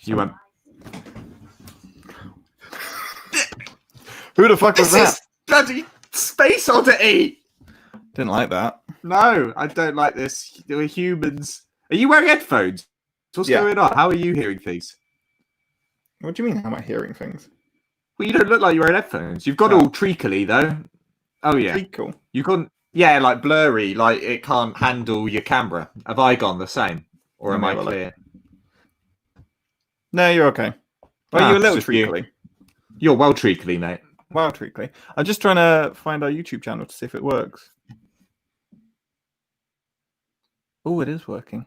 You went. Who the fuck was that? Bloody Space Oddity. Didn't like that. No, I don't like this. We're humans. Are you wearing headphones? What's Yeah. going on? How are you hearing things? What do you mean? How am I hearing things? Well, you don't look like you're wearing headphones. You've got all treacly though. Oh yeah. Treacle. You can't. Yeah, like blurry, like it can't handle your camera. Have I gone the same, or am I clear? No, you're okay. Well, you're a little treacly. You're well treacly, mate. Well treacly. I'm just trying to find our YouTube channel to see if it works. Oh, it is working.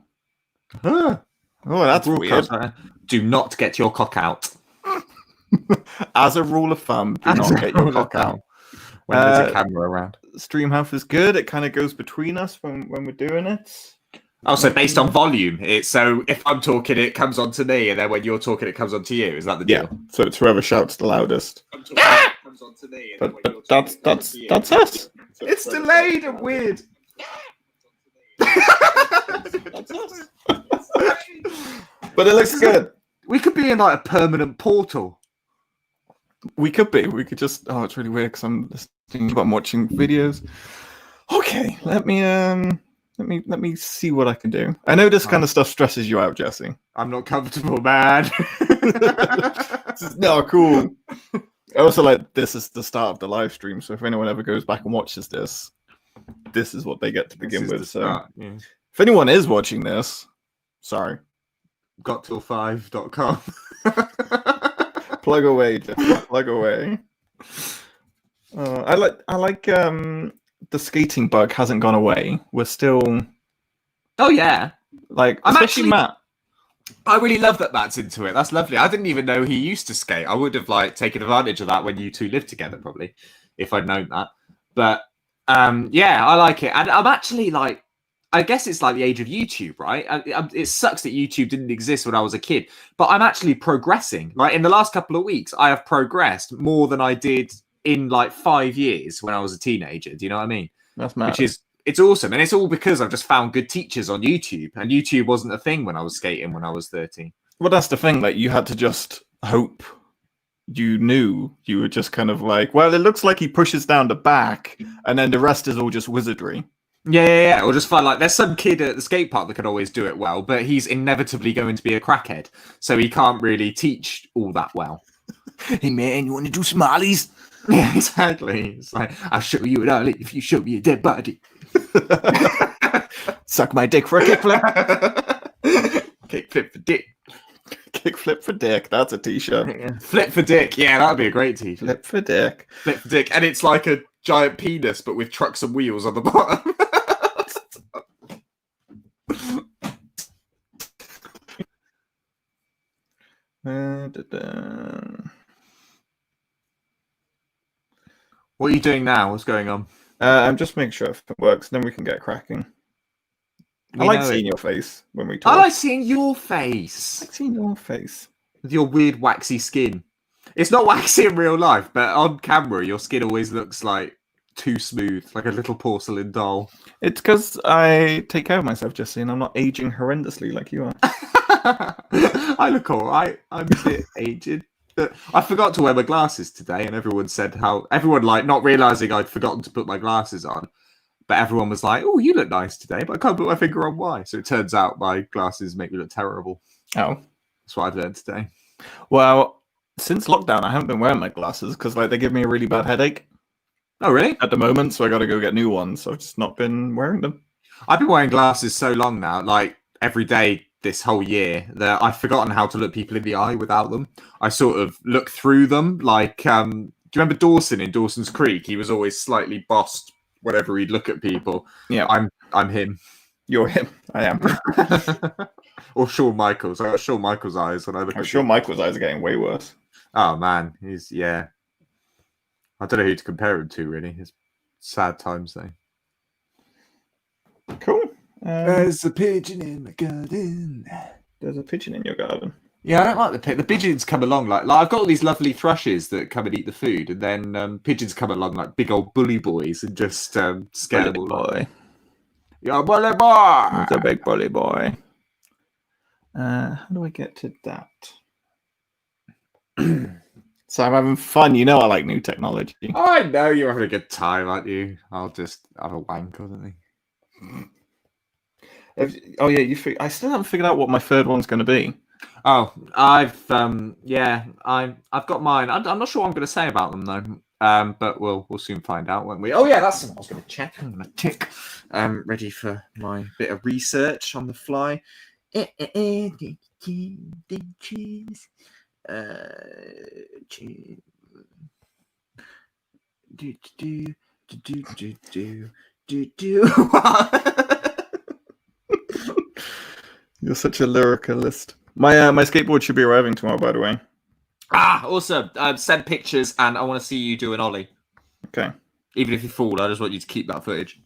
Huh. Oh, that's weird. Do not get your cock out. As a rule of thumb, do not get your cock out. When there's a camera around. Stream health is good. It kind of goes between us when we're doing it. Oh, so based on volume. It's so if I'm talking, it comes on to me, and then when you're talking, it comes on to you. Is that the deal? Yeah. So it's whoever shouts the loudest. I'm talking, it comes on to me, and but that's us. It's delayed and weird. That's us. But it looks good. We could be in like a permanent portal. We could be. We could just. Oh, it's really weird because I'm watching videos. Okay, let me see what I can do. I know this kind of stuff stresses you out, Jesse. I'm not comfortable, man. No, cool. I also like this is the start of the live stream, so if anyone ever goes back and watches this, this is what they get to begin with. So if anyone is watching this, sorry. Gottill5.com. Plug away, Jeff. Plug away. I like the skating bug hasn't gone away. We're still. Oh yeah. Like especially Matt. I really love that Matt's into it. That's lovely. I didn't even know he used to skate. I would have like taken advantage of that when you two lived together, probably, if I'd known that. But yeah, I like it, and I'm actually like, I guess it's like the age of YouTube, right? It sucks that YouTube didn't exist when I was a kid, but I'm actually progressing. Like in the last couple of weeks, I have progressed more than I did in like 5 years when I was a teenager. Do you know what I mean? That's mad. It's awesome, and it's all because I've just found good teachers on YouTube, and YouTube wasn't a thing when I was skating when I was 13. Well, that's the thing. Like you had to just hope. You knew you were just kind of like, well, it looks like he pushes down the back, and then the rest is all just wizardry. Yeah. Or just find like there's some kid at the skate park that can always do it well, but he's inevitably going to be a crackhead, so he can't really teach all that well. Hey man, you want to do some ollies? Yeah, exactly. It's like, I'll show you an ollie if you show me a dead body. Suck my dick for a kickflip. Kickflip for dick. Kickflip for dick. That's a t-shirt. Yeah. Flip for dick. Yeah, that'd be a great t-shirt. Flip for dick. Flip for dick. And it's like a giant penis, but with trucks and wheels on the bottom. What are you doing now? What's going on? I'm just making sure if it works, then we can get cracking. I like seeing your face when we talk. I like seeing your face. I like seeing your face. With your weird waxy skin. It's not waxy in real life, but on camera, your skin always looks like too smooth, like a little porcelain doll. It's because I take care of myself, Jesse, and I'm not aging horrendously like you are. I look all right. I'm a bit aged. I forgot to wear my glasses today, and everyone said everyone like not realizing I'd forgotten to put my glasses on, but everyone was like, "Oh, you look nice today," but I can't put my finger on why. So it turns out my glasses make me look terrible. Oh, that's what I've learned today. Well, since lockdown, I haven't been wearing my glasses because like they give me a really bad headache. Oh, really? At the moment, so I got to go get new ones. So I've just not been wearing them. I've been wearing glasses so long now, like every day this whole year, that I've forgotten how to look people in the eye without them. I sort of look through them. Like, do you remember Dawson in Dawson's Creek? He was always slightly bossed whenever he'd look at people. Yeah, I'm him. You're him. I am. Or Shawn Michaels. I got Shawn Michaels' eyes when I look at Shawn Michaels' eyes are getting way worse. Oh man, yeah. I don't know who to compare him to, really. It's sad times, though. Cool. There's a pigeon in my garden. There's a pigeon in your garden. Yeah, I don't like the pigeons come along like I've got all these lovely thrushes that come and eat the food, and then pigeons come along like big old bully boys and just scare them all. Boy. Yeah, bully boy. It's a big bully boy. How do I get to that? So I'm having fun. You know I like new technology. I know you're having a good time, aren't you? I'll just have a wank or something. Oh yeah, I still haven't figured out what my third one's going to be. Oh, I've got mine. I'm not sure what I'm going to say about them though. But we'll soon find out, won't we? Oh yeah, that's something I was going to check. I'm going to tick. Ready for my bit of research on the fly. Cheese. You're such a lyricalist. My skateboard should be arriving tomorrow, by the way. Awesome. Send pictures, and I want to see you do an ollie. Okay. Even if you fall, I just want you to keep that footage.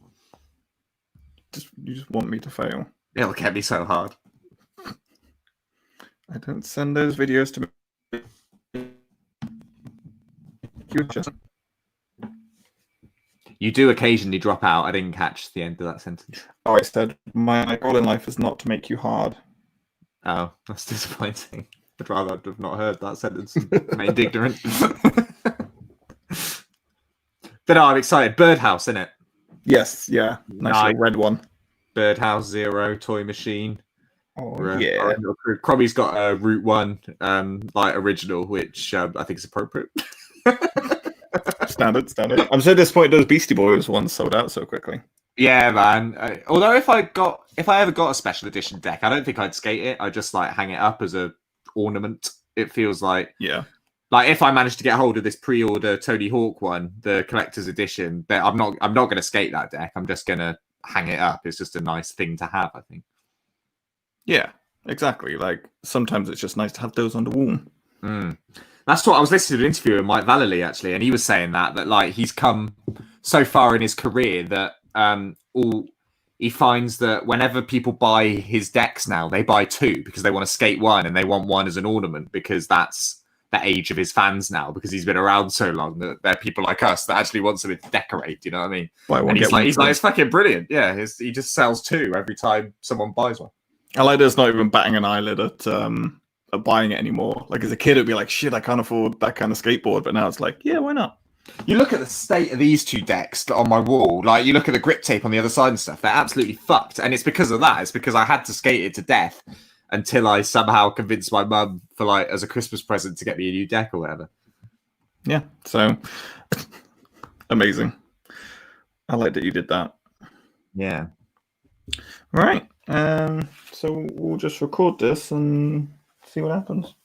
You just want me to fail. It'll get me so hard. I don't send those videos to me. You do occasionally drop out. I didn't catch the end of that sentence. Oh, I said, my goal in life is not to make you hard. Oh, that's disappointing. I'd rather have not heard that sentence and remained ignorant. But no, I'm excited. Birdhouse, isn't it? Yes, yeah. Nice little red one. Birdhouse Zero toy machine. Oh, yeah. Crobby's got a Route 1 like original, which I think is appropriate. Standard. I'm so disappointed those Beastie Boys ones sold out so quickly. Yeah, man. Although if I ever got a special edition deck, I don't think I'd skate it. I'd just like hang it up as a ornament. It feels like like if I managed to get hold of this pre-order Tony Hawk one, the collector's edition, but I'm not going to skate that deck. I'm just going to hang it up. It's just a nice thing to have, I think. Yeah, exactly. Like sometimes it's just nice to have those on the wall. That's what I was listening to an interview with Mike Vallely actually, and he was saying that like he's come so far in his career that he finds that whenever people buy his decks now, they buy two because they want to skate one and they want one as an ornament because that's the age of his fans now because he's been around so long that there are people like us that actually want something to decorate. You know what I mean? And he's like, it's fucking brilliant. Yeah, he just sells two every time someone buys one. I like there's not even batting an eyelid at buying it anymore. Like as a kid, it'd be like, shit, I can't afford that kind of skateboard. But now it's like, yeah, why not? You look at the state of these two decks on my wall, like you look at the grip tape on the other side and stuff, they're absolutely fucked. And it's because of that. It's because I had to skate it to death until I somehow convinced my mum for like as a Christmas present to get me a new deck or whatever. Yeah, so amazing. I like that you did that. Yeah. All right. So we'll just record this and see what happens.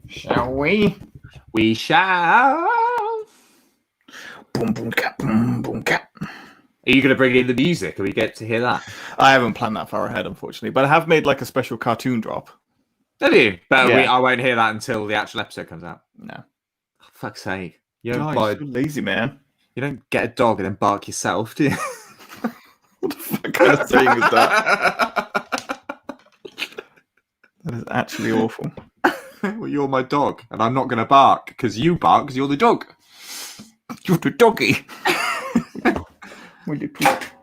Shall we? We shall. Boom, boom, cap, boom, boom, cap. Are you going to bring in the music? Or we get to hear that? I haven't planned that far ahead, unfortunately, but I have made like a special cartoon drop. Have you? But I won't hear that until the actual episode comes out. No. Oh, fuck's sake. You're so lazy, man. You don't get a dog and then bark yourself, do you? What the fuck kind of saying is that? That is actually awful. Well, you're my dog, and I'm not going to bark because you bark because you're the dog. You're the doggy.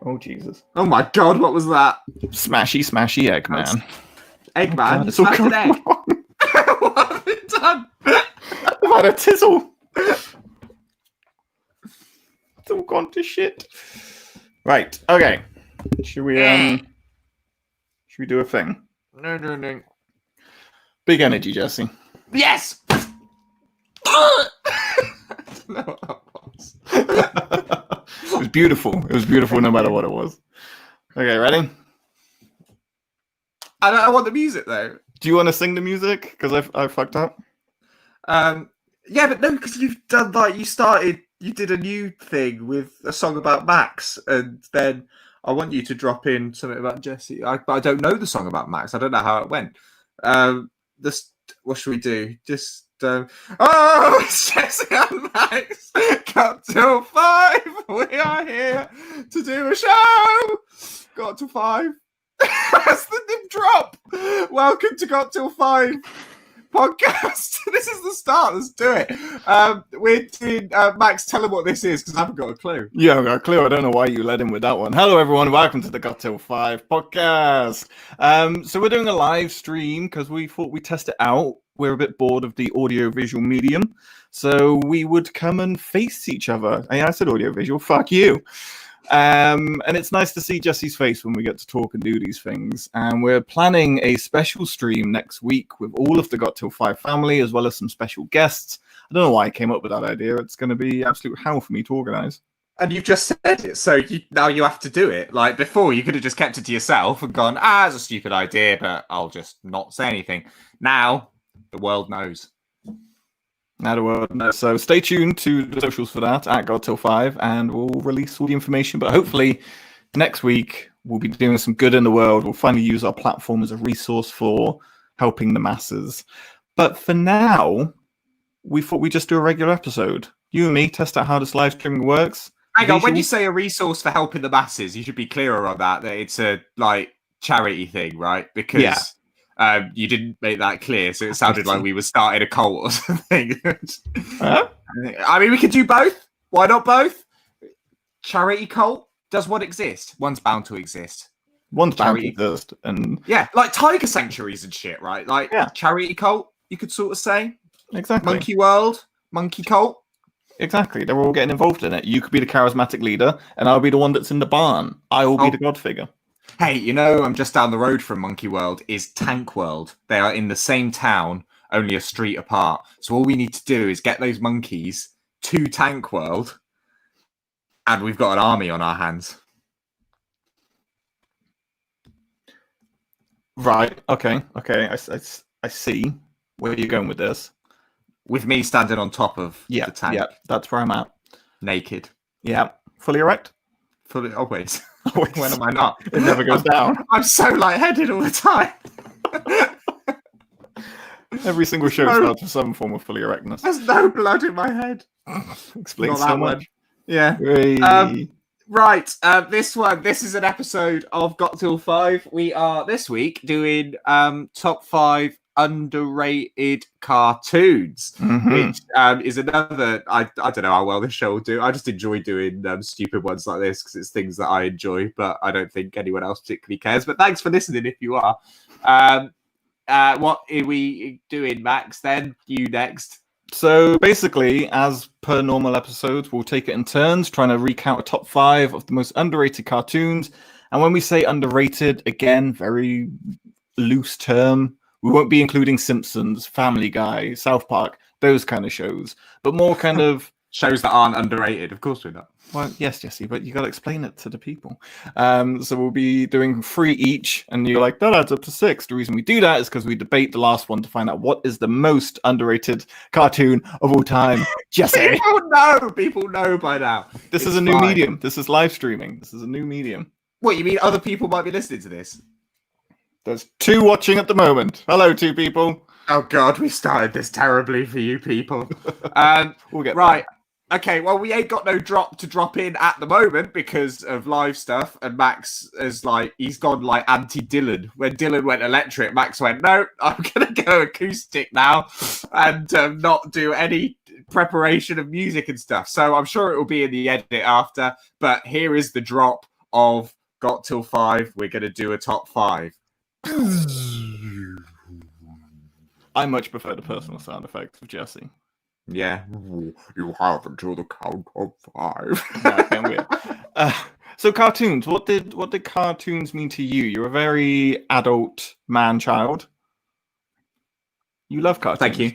Oh, Jesus. Oh, my God, what was that? Smashy Eggman. Eggman? It's all an egg. What have you done? I've had a tizzle. It's all gone to shit. Right, okay. Should we do a thing? No. Big energy, Jesse. Yes! I don't know what that was. It was beautiful. It was beautiful no matter what it was. Okay, ready? I want the music, though. Do you want to sing the music? Because I fucked up. Yeah, but no, because you've done like you did a new thing with a song about Max, and then I want you to drop in something about Jesse. But I don't know the song about Max. I don't know how it went. What should we do? Just it's Jesse and Max. Got till 5. We are here to do a show. Got till 5. That's the drop. Welcome to Got Till 5. podcast. This is the start. Let's do it. We're doing Max. Tell him what this is because I haven't got a clue. Yeah, I've got a clue. I don't know why you led in with that one. Hello, everyone. Welcome to the Got Till 5 podcast. So we're doing a live stream because we thought we'd test it out. We're a bit bored of the audio-visual medium, so we would come and face each other. I said audio-visual. Fuck you. And it's nice to see Jesse's face when we get to talk and do these things. And we're planning a special stream next week with all of the Got Till 5 family, as well as some special guests. I don't know why I came up with that idea. It's going to be absolute hell for me to organise. And you've just said it, so now you have to do it. Like before, you could have just kept it to yourself and gone, it's a stupid idea, but I'll just not say anything. Now, the world knows. Now the world knows. So stay tuned to the socials for that at Got Till 5, and we'll release all the information. But hopefully next week we'll be doing some good in the world. We'll finally use our platform as a resource for helping the masses. But for now, we thought we'd just do a regular episode. You and me test out how this live streaming works. Hang on, when you say a resource for helping the masses, you should be clearer on that it's a charity thing, right? Because you didn't make that clear, so it sounded like we were starting a cult or something. Huh? I mean, we could do both. Why not both? Charity cult? Does one exist? One's bound to exist. One's bound to Charity. exist. And Yeah, like tiger sanctuaries and shit, right? Like charity cult, you could sort of say. exactly. Monkey world, monkey cult. Exactly. They're all getting involved in it. You could be the charismatic leader, and I'll be the one that's in the barn. I will be the god figure. Hey, I'm just down the road from Monkey World is Tank World. They are in the same town, only a street apart. So all we need to do is get those monkeys to Tank World, and we've got an army on our hands. Right. Okay. I see where you're going with this. With me standing on top of the tank. Yeah, that's where I'm at. Naked. Yeah. Fully erect? Fully always. Always. When am I not? It never goes down. I'm so lightheaded all the time. Every single show starts with some form of fully erectness. There's no blood in my head. Explains Not so that much. one. Yeah. Hey. Right, this is an episode of Got Till 5. We are this week doing top 5 underrated cartoons, which is another. I don't know how well this show will do. I just enjoy doing stupid ones like this because it's things that I enjoy, but I don't think anyone else particularly cares. But thanks for listening if you are. What are we doing, Max? Then you next. So basically, as per normal episodes, we'll take it in turns, trying to recount a top 5 of the most underrated cartoons. And when we say underrated, again, very loose term. We won't be including Simpsons, Family Guy, South Park, those kind of shows, but more kind of shows that aren't underrated. Of course we're not. Well, yes, Jesse, but you got to explain it to the people. So we'll be doing 3 each, and you're like, that adds up to 6. The reason we do that is because we debate the last one to find out what is the most underrated cartoon of all time. Jesse, people know by now. This is a new medium. This is live streaming. This is a new medium. What, you mean other people might be listening to this? There's 2 watching at the moment. Hello, 2 people. Oh God, we started this terribly for you people. We'll get right. Okay, well, we ain't got no drop to drop in at the moment because of live stuff. And Max is he's gone anti-Dylan. When Dylan went electric, Max went, no, I'm going to go acoustic now and not do any preparation of music and stuff. So I'm sure it will be in the edit after. But here is the drop of Got Till 5. We're going to do a top 5. I much prefer the personal sound effects of Jesse. Yeah. You have until the count of 5. Yeah, weird. So cartoons, what did cartoons mean to you? You're a very adult man-child. You love cartoons. Thank you.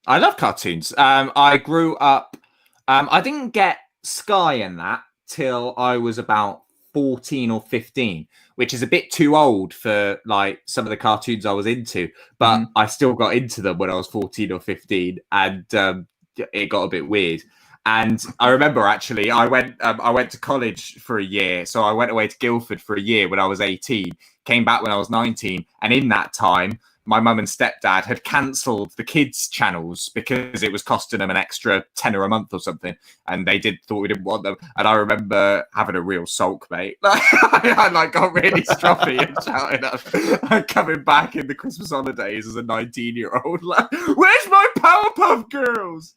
I love cartoons. I grew up. I didn't get Sky and that till I was about 14 or 15, which is a bit too old for some of the cartoons I was into, but I still got into them when I was 14 or 15, and it got a bit weird. And I remember actually I went to college for a year, so I went away to Guildford for a year when I was 18, came back when I was 19, and in that time my mum and stepdad had cancelled the kids' channels because it was costing them an extra tenner a month or something, and they thought we didn't want them. And I remember having a real sulk, mate. I got really stroppy and shouting up, coming back in the Christmas holidays as a 19-year-old. Like, where's my Powerpuff Girls?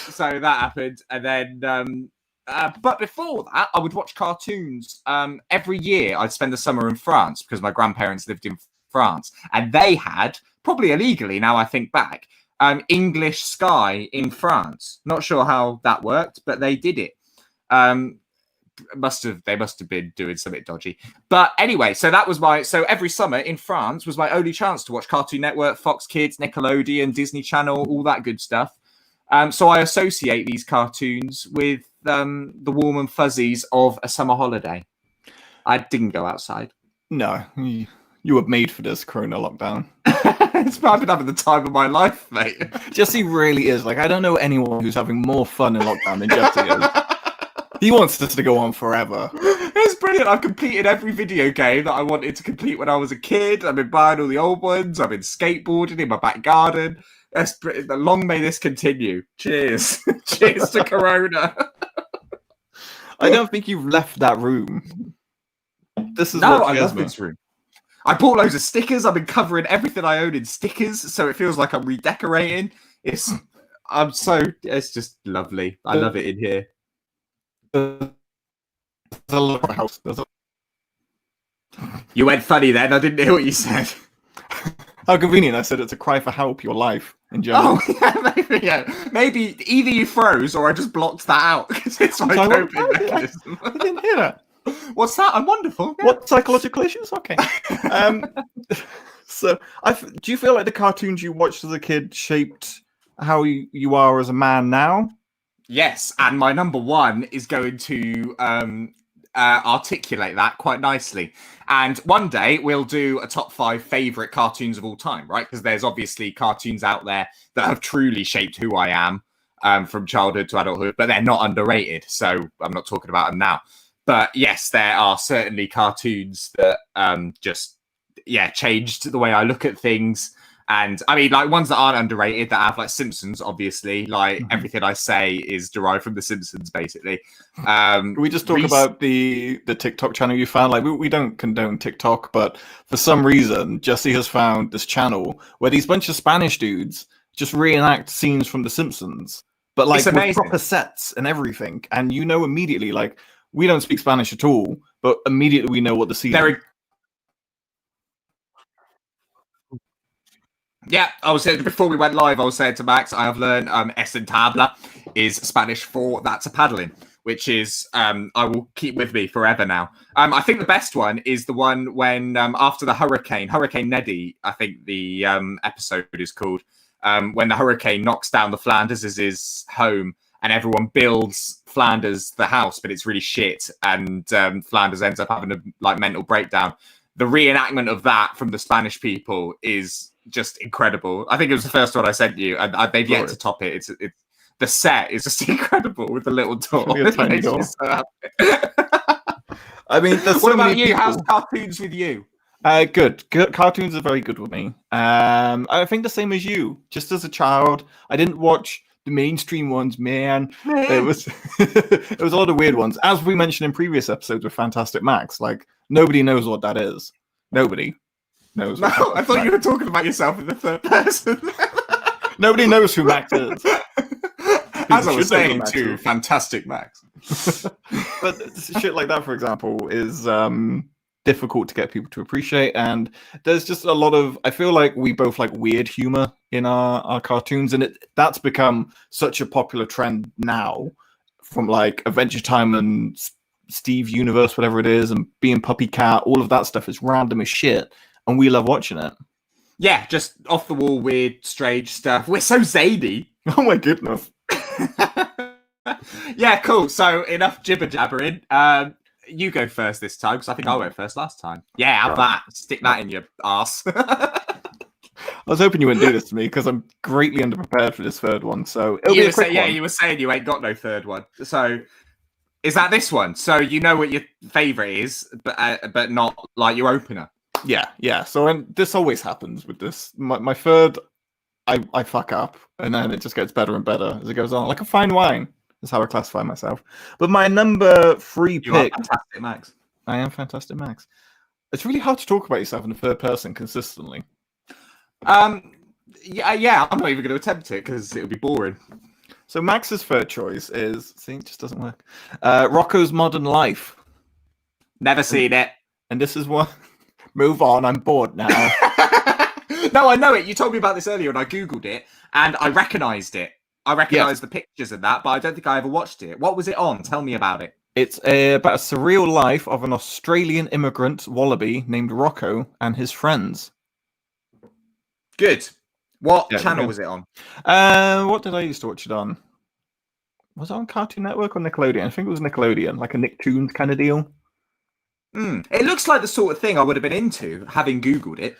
So that happened, and then. But before that, I would watch cartoons. Every year, I'd spend the summer in France because my grandparents lived in France, and they had, probably illegally now I think back, English Sky in France. Not sure how that worked, but they did it. They must have been doing something dodgy. But anyway, so every summer in France was my only chance to watch Cartoon Network, Fox Kids, Nickelodeon, Disney Channel, all that good stuff. So I associate these cartoons with the warm and fuzzies of a summer holiday. I didn't go outside. No, you were made for this Corona lockdown. I've been having the time of my life, mate. Jesse really is. Like, I don't know anyone who's having more fun in lockdown than Jesse is. He wants this to go on forever. It's brilliant. I've completed every video game that I wanted to complete when I was a kid. I've been buying all the old ones. I've been skateboarding in my back garden. Long may this continue. Cheers. Cheers to Corona. I don't think you've left that room. This is I what love this room. I bought loads of stickers. I've been covering everything I own in stickers, so it feels like I'm redecorating. It's just lovely. I love it in here. There's a lot of house. You went funny then. I didn't hear what you said. How convenient. I said it's a cry for help, your life in general. Oh, yeah, maybe, yeah. Maybe either you froze or I just blocked that out because it's my coping mechanism. I didn't hear that. What's that? I'm wonderful. Yeah. What psychological issues? Okay. So, do you feel like the cartoons you watched as a kid shaped how you are as a man now? Yes, and my number one is going to articulate that quite nicely. And one day we'll do a top 5 favorite cartoons of all time, right? Because there's obviously cartoons out there that have truly shaped who I am from childhood to adulthood, but they're not underrated. So I'm not talking about them now. But yes, there are certainly cartoons that changed the way I look at things. And I mean, like ones that aren't underrated that have like Simpsons, obviously, like everything I say is derived from the Simpsons, basically. Can we just talk about the TikTok channel you found? Like we don't condone TikTok, but for some reason, Jesse has found this channel where these bunch of Spanish dudes just reenact scenes from the Simpsons, but like with proper sets and everything. And you know immediately, like we don't speak Spanish at all, but immediately we know what the scene is. Yeah, I was saying before we went live, I was saying to Max, I have learned es en tabla is Spanish for that's a paddling, which is I will keep with me forever now. I think the best one is the one when after the Hurricane Neddy, I think the episode is called, when the hurricane knocks down the Flanders' home and everyone builds Flanders the house, but it's really shit, and Flanders ends up having a like mental breakdown. The reenactment of that from the Spanish people is just incredible. I think it was the first one I sent you, and they've yet to top it. It's the set is just incredible with the little door. I mean, what about you? How's cartoons with you? Good. Cartoons are very good with me. I think the same as you. Just as a child, I didn't watch the mainstream ones, man. It was it was a lot of weird ones. As we mentioned in previous episodes with Fantastic Max, like nobody knows what that is. Nobody knows. No, I thought you were talking about yourself in the third person. Nobody knows who Max is. As I was saying to Fantastic Max. But shit like that, for example, is difficult to get people to appreciate, and there's just a lot of, I feel like we both like weird humor in our cartoons, and that's become such a popular trend now, from like Adventure Time and Steve Universe, whatever it is, and Being Puppy Cat, all of that stuff is random as shit, and we love watching it. Yeah, just off the wall, weird, strange stuff. We're so zany. Oh my goodness. Yeah, cool. So enough jibber jabbering. You go first this time, because I think I went first last time. Yeah, have that. Stick that in your arse. I was hoping you wouldn't do this to me, because I'm greatly underprepared for this third one. So it'll be a quick one. Yeah, you were saying you ain't got no third one. So is that this one? So you know what your favourite is, but not like your opener. Yeah. So and this always happens with this. My third, I fuck up, and then it just gets better and better as it goes on, like a fine wine. That's how I classify myself. But my number 3 You are pick, fantastic, Max. I am Fantastic Max. It's really hard to talk about yourself in the third person consistently. Yeah, I'm not even going to attempt it because it would be boring. So Max's third choice is, see, it just doesn't work. Rocco's Modern Life. Never seen it. And this is what. Move on, I'm bored now. No, I know it. You told me about this earlier, and I googled it, and I recognised it. I recognised the pictures of that, but I don't think I ever watched it. What was it on? Tell me about it. It's about a surreal life of an Australian immigrant wallaby named Rocco and his friends. Good. What channel was it on? What did I used to watch it on? Was it on Cartoon Network or Nickelodeon? I think it was Nickelodeon, like a Nicktoons kind of deal. It looks like the sort of thing I would have been into, having Googled it.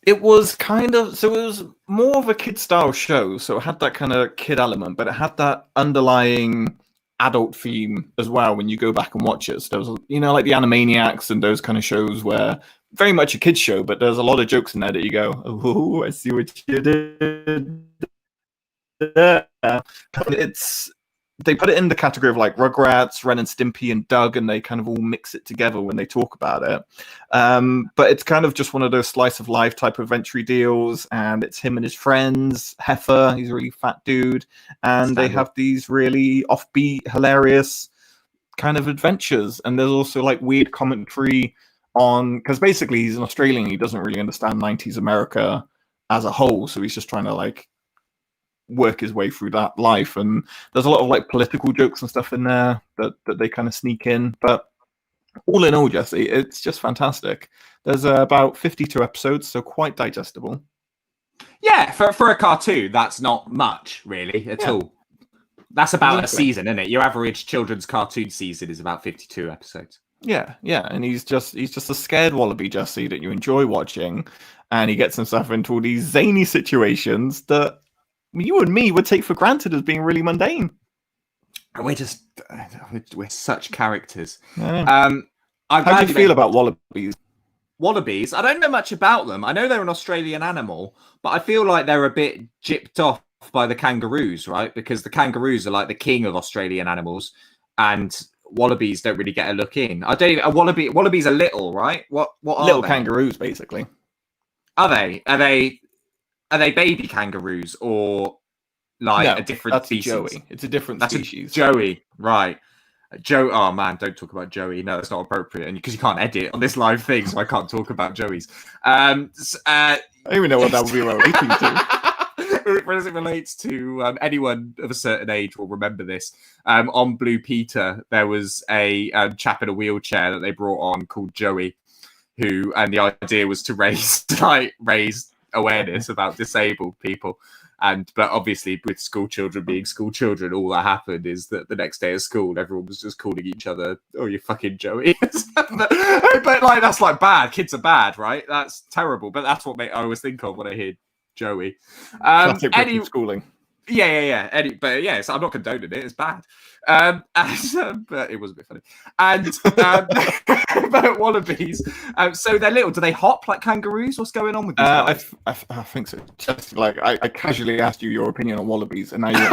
It was kind of, so it was more of a kid-style show, so it had that kind of kid element, but it had that underlying adult theme as well when you go back and watch it. So there was, like the Animaniacs and those kind of shows where very much a kid's show, but there's a lot of jokes in there that you go, oh, I see what you did. They put it in the category of like Rugrats, Ren and Stimpy, and Doug, and they kind of all mix it together when they talk about it. But it's kind of just one of those slice of life type adventure deals, and it's him and his friends. Heifer, he's a really fat dude, and they have these really offbeat, hilarious kind of adventures. And there's also like weird commentary on, because basically he's an Australian, he doesn't really understand 90s America as a whole, so he's just trying to like work his way through that life, and there's a lot of like political jokes and stuff in there that they kind of sneak in. But all in all, Jesse, it's just fantastic. There's about 52 episodes, so quite digestible. Yeah, for a cartoon, that's not much really at all. That's about a season, isn't it? Your average children's cartoon season is about 52 episodes. Yeah, and he's just a scared wallaby, Jesse, that you enjoy watching, and he gets himself into all these zany situations that you and me would take for granted as being really mundane. We're such characters. How do you feel about wallabies? Wallabies? I don't know much about them. I know they're an Australian animal, but I feel like they're a bit gypped off by the kangaroos, right? Because the kangaroos are like the king of Australian animals, and wallabies don't really get a look in. Wallabies are little, right? What are little they? Kangaroos, basically. Are they? Are they baby kangaroos or like a different species? Joey. It's a different species. Joey, right. Joe, oh man, don't talk about Joey. No, that's not appropriate. And because you can't edit on this live thing, so I can't talk about Joeys. I don't even know what that would be relating to. As it relates to anyone of a certain age will remember this. On Blue Peter, there was a chap in a wheelchair that they brought on called Joey, and the idea was to raise awareness about disabled people. But obviously with school children being school children, all that happened is that the next day at school everyone was just calling each other, oh, you fucking Joey. but like that's like bad. Kids are bad, right? That's terrible, but that's what I always think of when I hear Joey. Classic British schooling. Yeah. But yeah, so I'm not condoning it. It's bad. But it was a bit funny. And but wallabies. So they're little. Do they hop like kangaroos? What's going on with these guys? I think so. Just like I casually asked you your opinion on wallabies, and now you're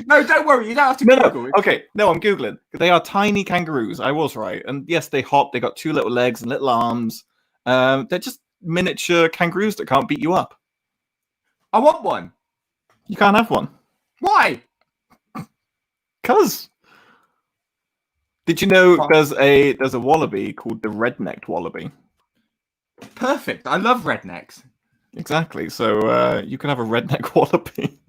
No, don't worry. You don't have to Google it. Okay, no, I'm googling. They are tiny kangaroos. I was right, and yes, they hop. They got 2 little legs and little arms. They're just miniature kangaroos that can't beat you up. I want one. You can't have one. Why? Because. Did you know there's a wallaby called the red-necked wallaby? Perfect. I love rednecks. Exactly. So you can have a redneck wallaby.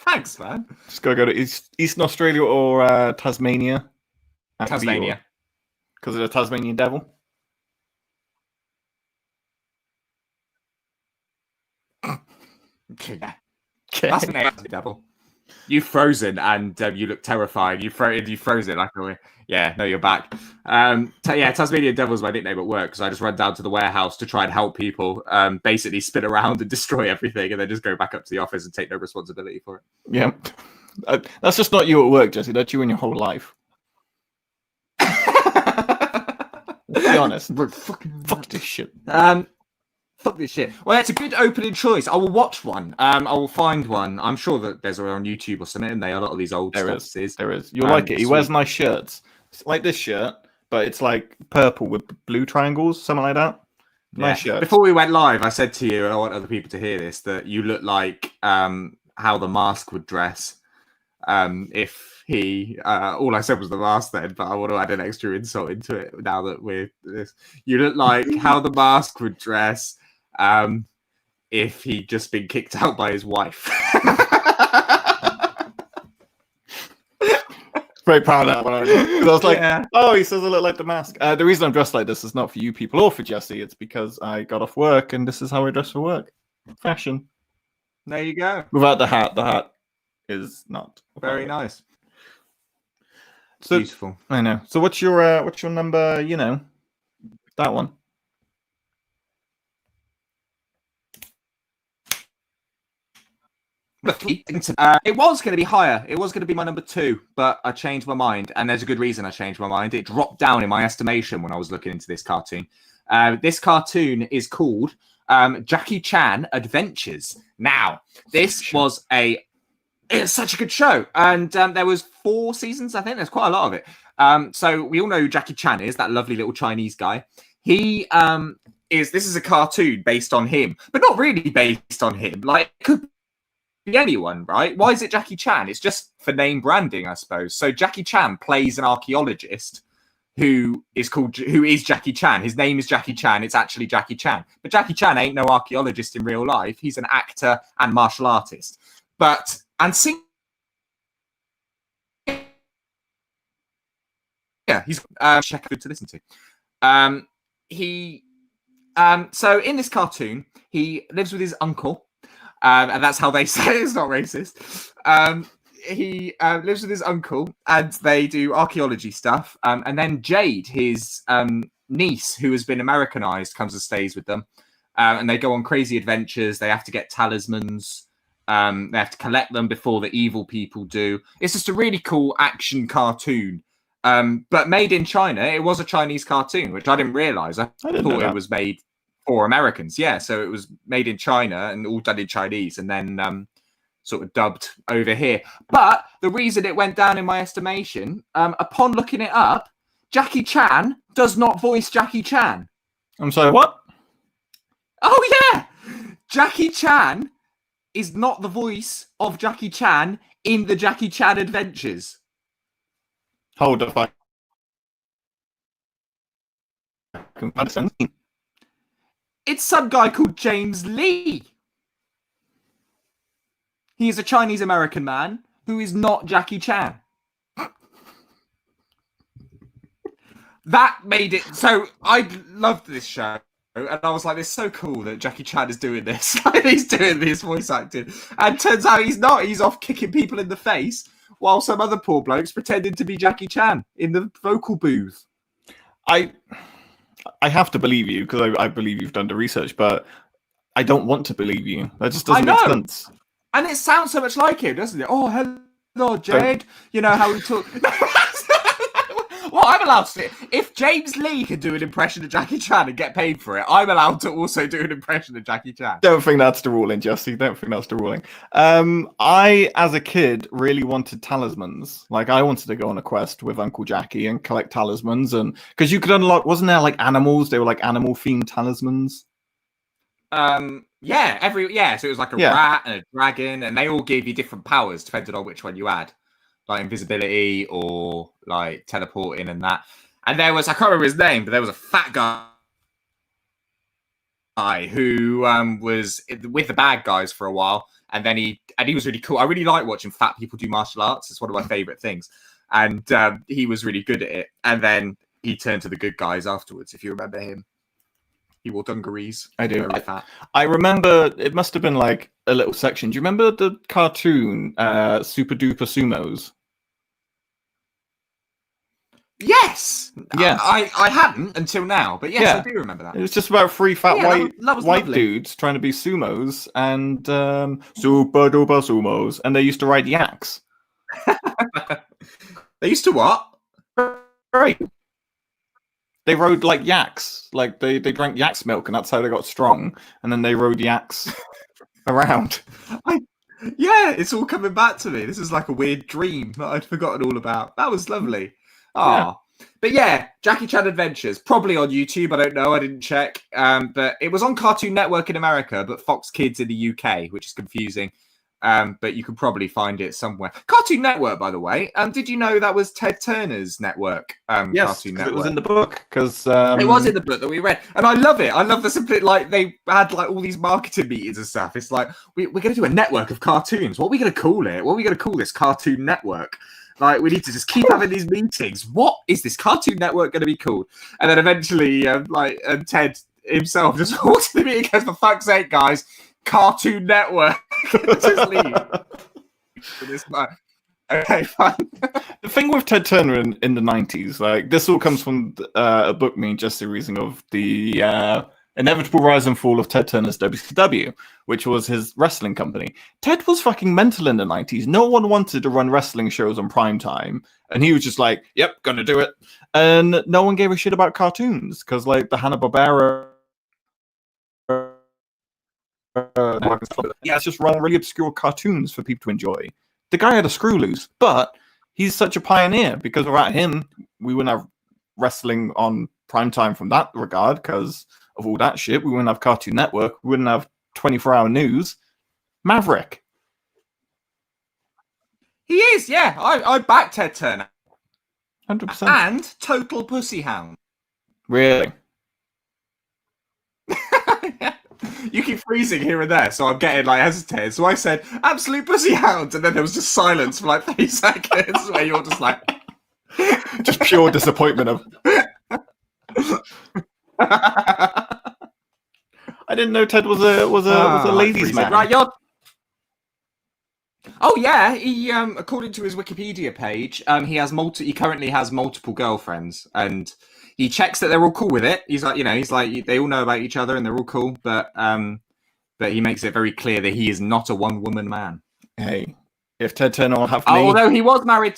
Thanks, man. Just gotta go to Eastern Australia or Tasmania. Tasmania. Because of the Tasmanian devil. Okay. That's the name of the devil. You've frozen and you look terrifying. You frozen like yeah. No, you're back. Tasmanian Devil's my nickname at work because I just run down to the warehouse to try and help people. Basically spin around and destroy everything, and then just go back up to the office and take no responsibility for it. Yeah, that's just not you at work, Jesse. That's you in your whole life. Be honest. Fuck this shit. Fuck this shit. Well, it's a good opening choice. I will watch one. I will find one. I'm sure that there's one on YouTube or something, and a lot of these old stuff. There is. You'll like it. He wears nice shirts. It's like this shirt, but it's like purple with blue triangles, something like that. Nice shirt. Before we went live, I said to you, and I want other people to hear this, that you look like how the Mask would dress if he. All I said was the Mask then, but I want to add an extra insult into it now that we're this. You look like how the Mask would dress if he'd just been kicked out by his wife. Very proud of that one. I was like, oh, he says I look like the Mask. The reason I'm dressed like this is not for you people or for Jesse. It's because I got off work and this is how I dress for work. Fashion. There you go. Without the hat. The hat is not very nice. So, beautiful. I know. So what's your number? You know, that one. It was going to be higher. It was going to be my number 2, but I changed my mind, and there's a good reason I changed my mind. It dropped down in my estimation when I was looking into this cartoon. This cartoon is called Jackie Chan Adventures. Now, this was it's such a good show, and there was 4 seasons. I think there's quite a lot of it. So we all know who Jackie Chan is, that lovely little Chinese guy. He this is a cartoon based on him, but not really based on him. Like, it could be anyone, right? Why is it Jackie Chan? It's just for name branding, I suppose. So Jackie Chan plays an archaeologist who is Jackie Chan. His name is Jackie Chan. It's actually Jackie Chan. But Jackie Chan ain't no archaeologist in real life. He's an actor and martial artist. He's good to listen to. So in this cartoon, he lives with his uncle. And that's how they say it. It's not racist. He lives with his uncle, and they do archaeology stuff. And then Jade, his niece, who has been Americanized, comes and stays with them. And they go on crazy adventures. They have to get talismans. They have to collect them before the evil people do. It's just a really cool action cartoon. But made in China. It was a Chinese cartoon, which I didn't realize. I thought it was made for Americans. Yeah, so it was made in China and all done in Chinese, and then sort of dubbed over here. But the reason it went down in my estimation, upon looking it up, Jackie Chan does not voice Jackie Chan. I'm sorry, what? Oh, yeah! Jackie Chan is not the voice of Jackie Chan in the Jackie Chan Adventures. Hold the It's some guy called James Lee. He is a Chinese-American man who is not Jackie Chan. That made it... So, I loved this show. And I was like, it's so cool that Jackie Chan is doing this. He's doing this voice acting. And turns out he's not. He's off kicking people in the face while some other poor bloke's pretending to be Jackie Chan in the vocal booth. I have to believe you because I believe you've done the research, but I don't want to believe you. That just doesn't make sense. And it sounds so much like him, doesn't it? Oh, hello, Jade. You know how we talk. Well, I'm allowed to. If James Lee can do an impression of Jackie Chan and get paid for it, I'm allowed to also do an impression of Jackie Chan. Don't think that's the ruling, Jesse. Don't think that's the ruling. I, as a kid, really wanted talismans. Like, I wanted to go on a quest with Uncle Jackie and collect talismans, and because you could unlock, wasn't there like animals? They were like animal-themed talismans. So it was like a rat and a dragon, and they all gave you different powers depending on which one you had. Like invisibility or like teleporting and that. And there was, I can't remember his name, but there was a fat guy who was with the bad guys for a while. And then he was really cool. I really like watching fat people do martial arts. It's one of my favorite things. And he was really good at it. And then he turned to the good guys afterwards, if you remember him. He wore dungarees. I do. I remember it must have been like a little section. Do you remember the cartoon Super Duper Sumos? Yes. Yeah. I hadn't until now, but yes, I do remember that. It was just about 3 fat white dudes trying to be sumos and super duper sumos, and they used to ride yaks. They used to what? Right. They rode like yaks. Like they drank yak's milk, and that's how they got strong. And then they rode yaks around. Yeah, it's all coming back to me. This is like a weird dream that I'd forgotten all about. That was lovely. Ah, but yeah, Jackie Chan Adventures probably on YouTube. I don't know. I didn't check. But it was on Cartoon Network in America, but Fox Kids in the UK, which is confusing. But you can probably find it somewhere. Cartoon Network, by the way. Did you know that was Ted Turner's network? Yes, Cartoon Network. it was in the book because it was in the book that we read, and I love it. I love the simply like they had like all these marketing meetings and stuff. It's like we're going to do a network of cartoons. What are we going to call it? What are we going to call this Cartoon Network? Like we need to just keep having these meetings. What is this Cartoon Network going to be called? And then eventually, Ted himself just walks to the meeting and goes, "For fuck's sake, guys, Cartoon Network." Just leave. Okay, fine. The thing with Ted Turner in the 90s, like this all comes from a book me and Jesse reading of the inevitable rise and fall of Ted Turner's WCW, which was his wrestling company. Ted was fucking mental in the 90s. No one wanted to run wrestling shows on prime time, and he was just like, "Yep, gonna do it." And no one gave a shit about cartoons because like the Hanna-Barbera. It's just run really obscure cartoons for people to enjoy. The guy had a screw loose, but he's such a pioneer because without him, we wouldn't have wrestling on primetime from that regard because of all that shit. We wouldn't have Cartoon Network. We wouldn't have 24-hour news. Maverick. He is, yeah. I back Ted Turner. 100%. And Total Pussy Hound. Really? You keep freezing here and there, so I'm getting like hesitated. So I said, "Absolute Pussy Hound," and then there was just silence for like 30 seconds where you're just like... just pure disappointment of... I didn't know Ted was a ladies' man. Right, you're... Oh yeah, he according to his Wikipedia page, he currently has multiple girlfriends, and he checks that they're all cool with it. He's like, they all know about each other and they're all cool, but he makes it very clear that he is not a one-woman man. Hey, if Ted Turner will have me... although he was married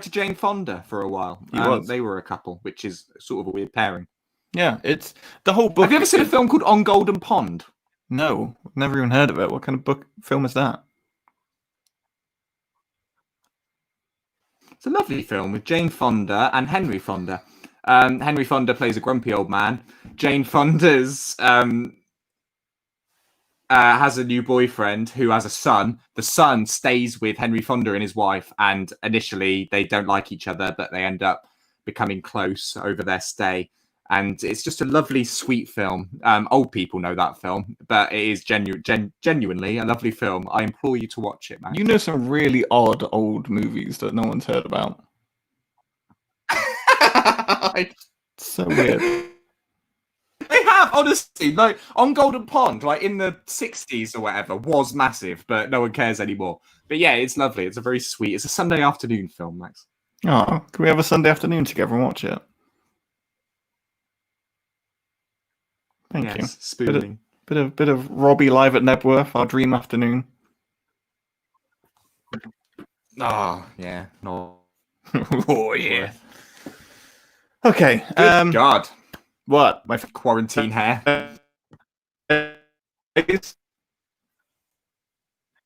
to Jane Fonda for a while. They were a couple, which is sort of a weird pairing. Yeah, it's the whole book. Have you ever seen a film called On Golden Pond? No, never even heard of it. What kind of film is that? It's a lovely film with Jane Fonda and Henry Fonda. Henry Fonda plays a grumpy old man. Jane Fonda's has a new boyfriend who has a son. The son stays with Henry Fonda and his wife, and initially they don't like each other, but they end up becoming close over their stay. And it's just a lovely, sweet film. Old people know that film, but it is genuinely a lovely film. I implore you to watch it, man. You know some really odd old movies that no one's heard about. So weird. They have, honestly, like On Golden Pond, like in the 60s or whatever, was massive, but no one cares anymore. But yeah, it's lovely. It's a Sunday afternoon film, Max. Oh, can we have a Sunday afternoon together and watch it? Thank you. Spooning. Bit of Robbie live at Nebworth, our dream afternoon. Oh, yeah. No. Oh, yeah. Okay. Good God. What? My quarantine hair.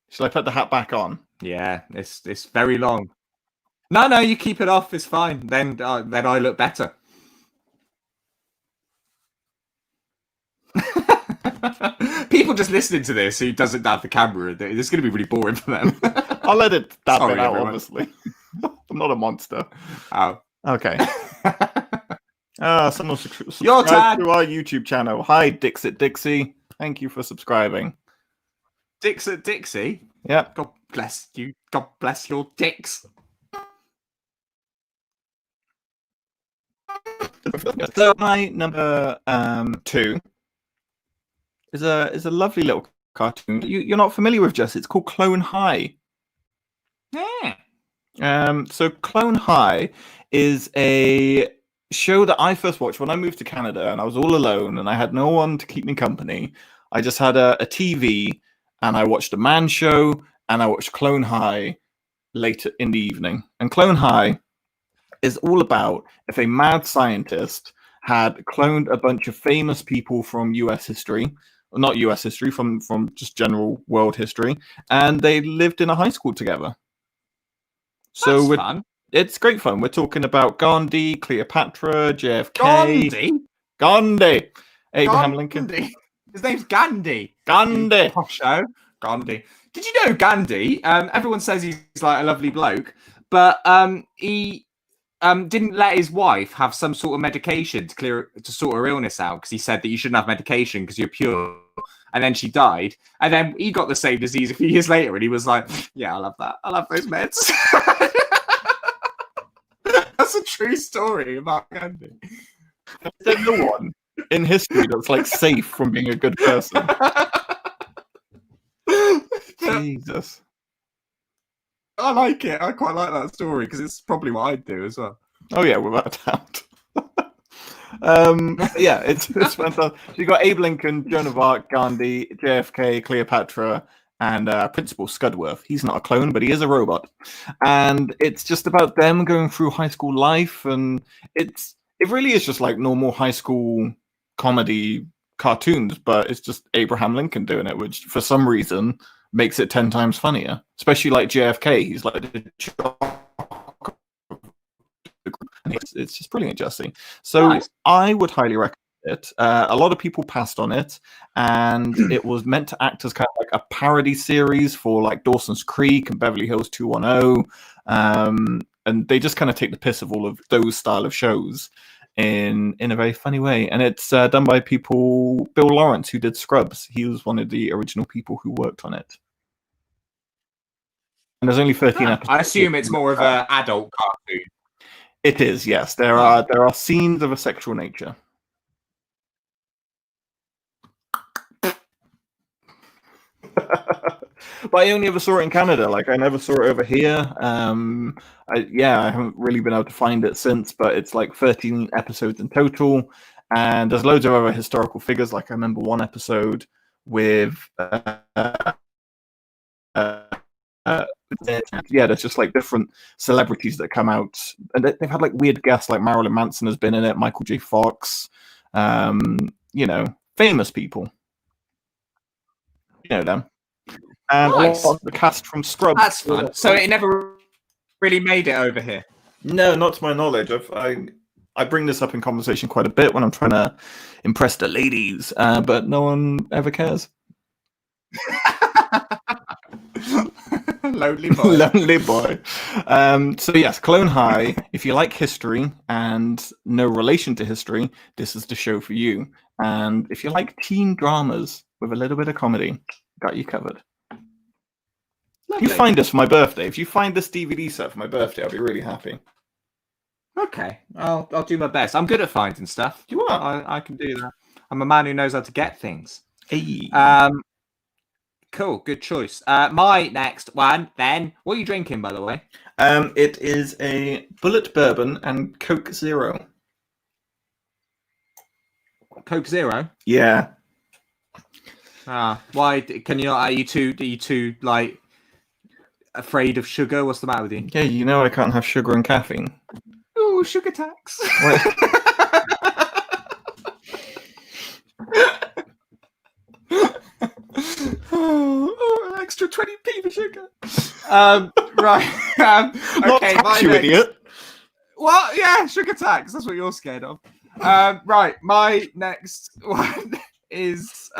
Shall I put the hat back on? Yeah, it's very long. No, you keep it off. It's fine. Then I look better. People just listening to this who doesn't have the camera, it's going to be really boring for them. I'll edit that Sorry, bit out, everyone. obviously. I'm not a monster. Oh. Okay. Someone subscribe to our YouTube channel. Hi, Dixit Dixie. Thank you for subscribing. Dixit Dixie? Yeah. God bless you. God bless your dicks. So my number 2 is a lovely little cartoon you're not familiar with, Jess. It's called Clone High. Yeah. So Clone High is a show that I first watched when I moved to Canada and I was all alone and I had no one to keep me company. I just had a TV and I watched a man show and I watched Clone High later in the evening. And Clone High is all about if a mad scientist had cloned a bunch of famous people from US history, not US history, from just general world history, and they lived in a high school together. So That's fun. it's great fun. We're talking about Gandhi, Cleopatra, JFK. Gandhi. Abraham Lincoln. His name's Gandhi. Gandhi. Show. Gandhi. Did you know Gandhi? Everyone says he's like a lovely bloke, but he didn't let his wife have some sort of medication to sort her illness out, because he said that you shouldn't have medication because you're pure. And then she died, and then he got the same disease a few years later, and he was like, "Yeah, I love that. I love those meds." That's a true story about Gandhi. There's no one in history that's like safe from being a good person. Jesus. I like it. I quite like that story because it's probably what I'd do as well. Oh yeah, without a doubt. Yeah, it's fantastic. So you got Abe Lincoln, Joan of Arc, Gandhi, JFK, Cleopatra, and Principal Scudworth. He's not a clone, but he is a robot. And it's just about them going through high school life, and it really is just like normal high school comedy cartoons, but it's just Abraham Lincoln doing it, which for some reason makes it 10 times funnier. Especially like JFK, he's like it's just brilliant, Jesse. So nice. I would highly recommend it. A lot of people passed on it, and it was meant to act as kind of like a parody series for like Dawson's Creek and Beverly Hills 210. And they just kind of take the piss of all of those style of shows in a very funny way. And it's done by Bill Lawrence, who did Scrubs. He was one of the original people who worked on it. And there's only 13 episodes. I assume it's more of an adult cartoon. It is, yes. There are scenes of a sexual nature. But I only ever saw it in Canada. Like, I never saw it over here. I haven't really been able to find it since, but it's like 13 episodes in total. And there's loads of other historical figures. Like, I remember one episode with... there's just like different celebrities that come out, and they've had like weird guests, like Marilyn Manson has been in it, Michael J. Fox, famous people. You know them. And nice. A lot of the cast from Scrubs. That's fun. So it never really made it over here? No, not to my knowledge. I bring this up in conversation quite a bit when I'm trying to impress the ladies, but no one ever cares. Lonely boy. Lonely boy. So yes, Clone High. If you like history and no relation to history, this is the show for you. And if you like teen dramas with a little bit of comedy, got you covered. Lovely. You find us for my birthday. If you find this DVD set for my birthday, I'll be really happy. Okay, I'll do my best. I'm good at finding stuff. You are. I can do that. I'm a man who knows how to get things. Hey. Cool, good choice. My next one, then. What are you drinking, by the way? It is a Bullet Bourbon and Coke Zero. Coke Zero? Yeah. Why can you not? Are you too like afraid of sugar? What's the matter with you? Yeah, you know I can't have sugar and caffeine. Oh, sugar tax. Extra 20p for sugar. Right. Okay, tax, you idiot. Well, yeah, sugar tax. That's what you're scared of. Right. My next one is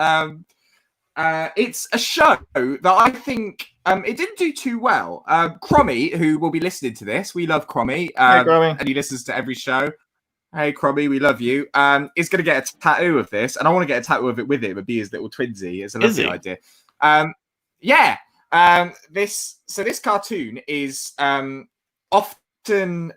it's a show that I think it didn't do too well. Crommy, who will be listening to this, we love Crommy. Hey, Crommy. And he listens to every show. Hey, Crommy, we love you. Is going to get a tattoo of this, and I want to get a tattoo of it with him and be his little twinsy. It's a lovely idea. Yeah. This cartoon is often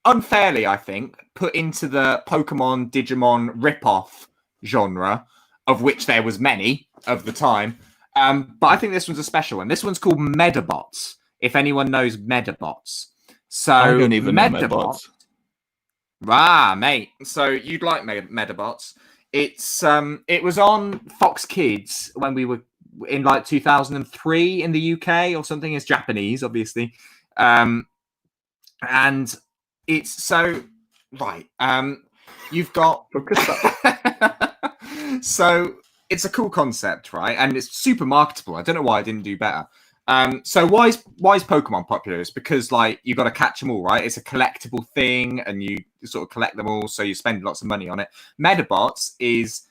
unfairly, I think, put into the Pokemon Digimon rip-off genre, of which there was many of the time. But I think this one's a special one. This one's called Medabots, if anyone knows Medabots. So I don't even know Medabots. Mate. So you'd like Medabots. It was on Fox Kids when we were in like 2003 in the UK or something. It's Japanese, obviously. And it's so right. You've got so it's a cool concept, right? And it's super marketable. I don't know why I didn't do better. So why is Pokemon popular? It's because like you got to catch them all, right? It's a collectible thing, and you sort of collect them all, so you spend lots of money on it. Medabots is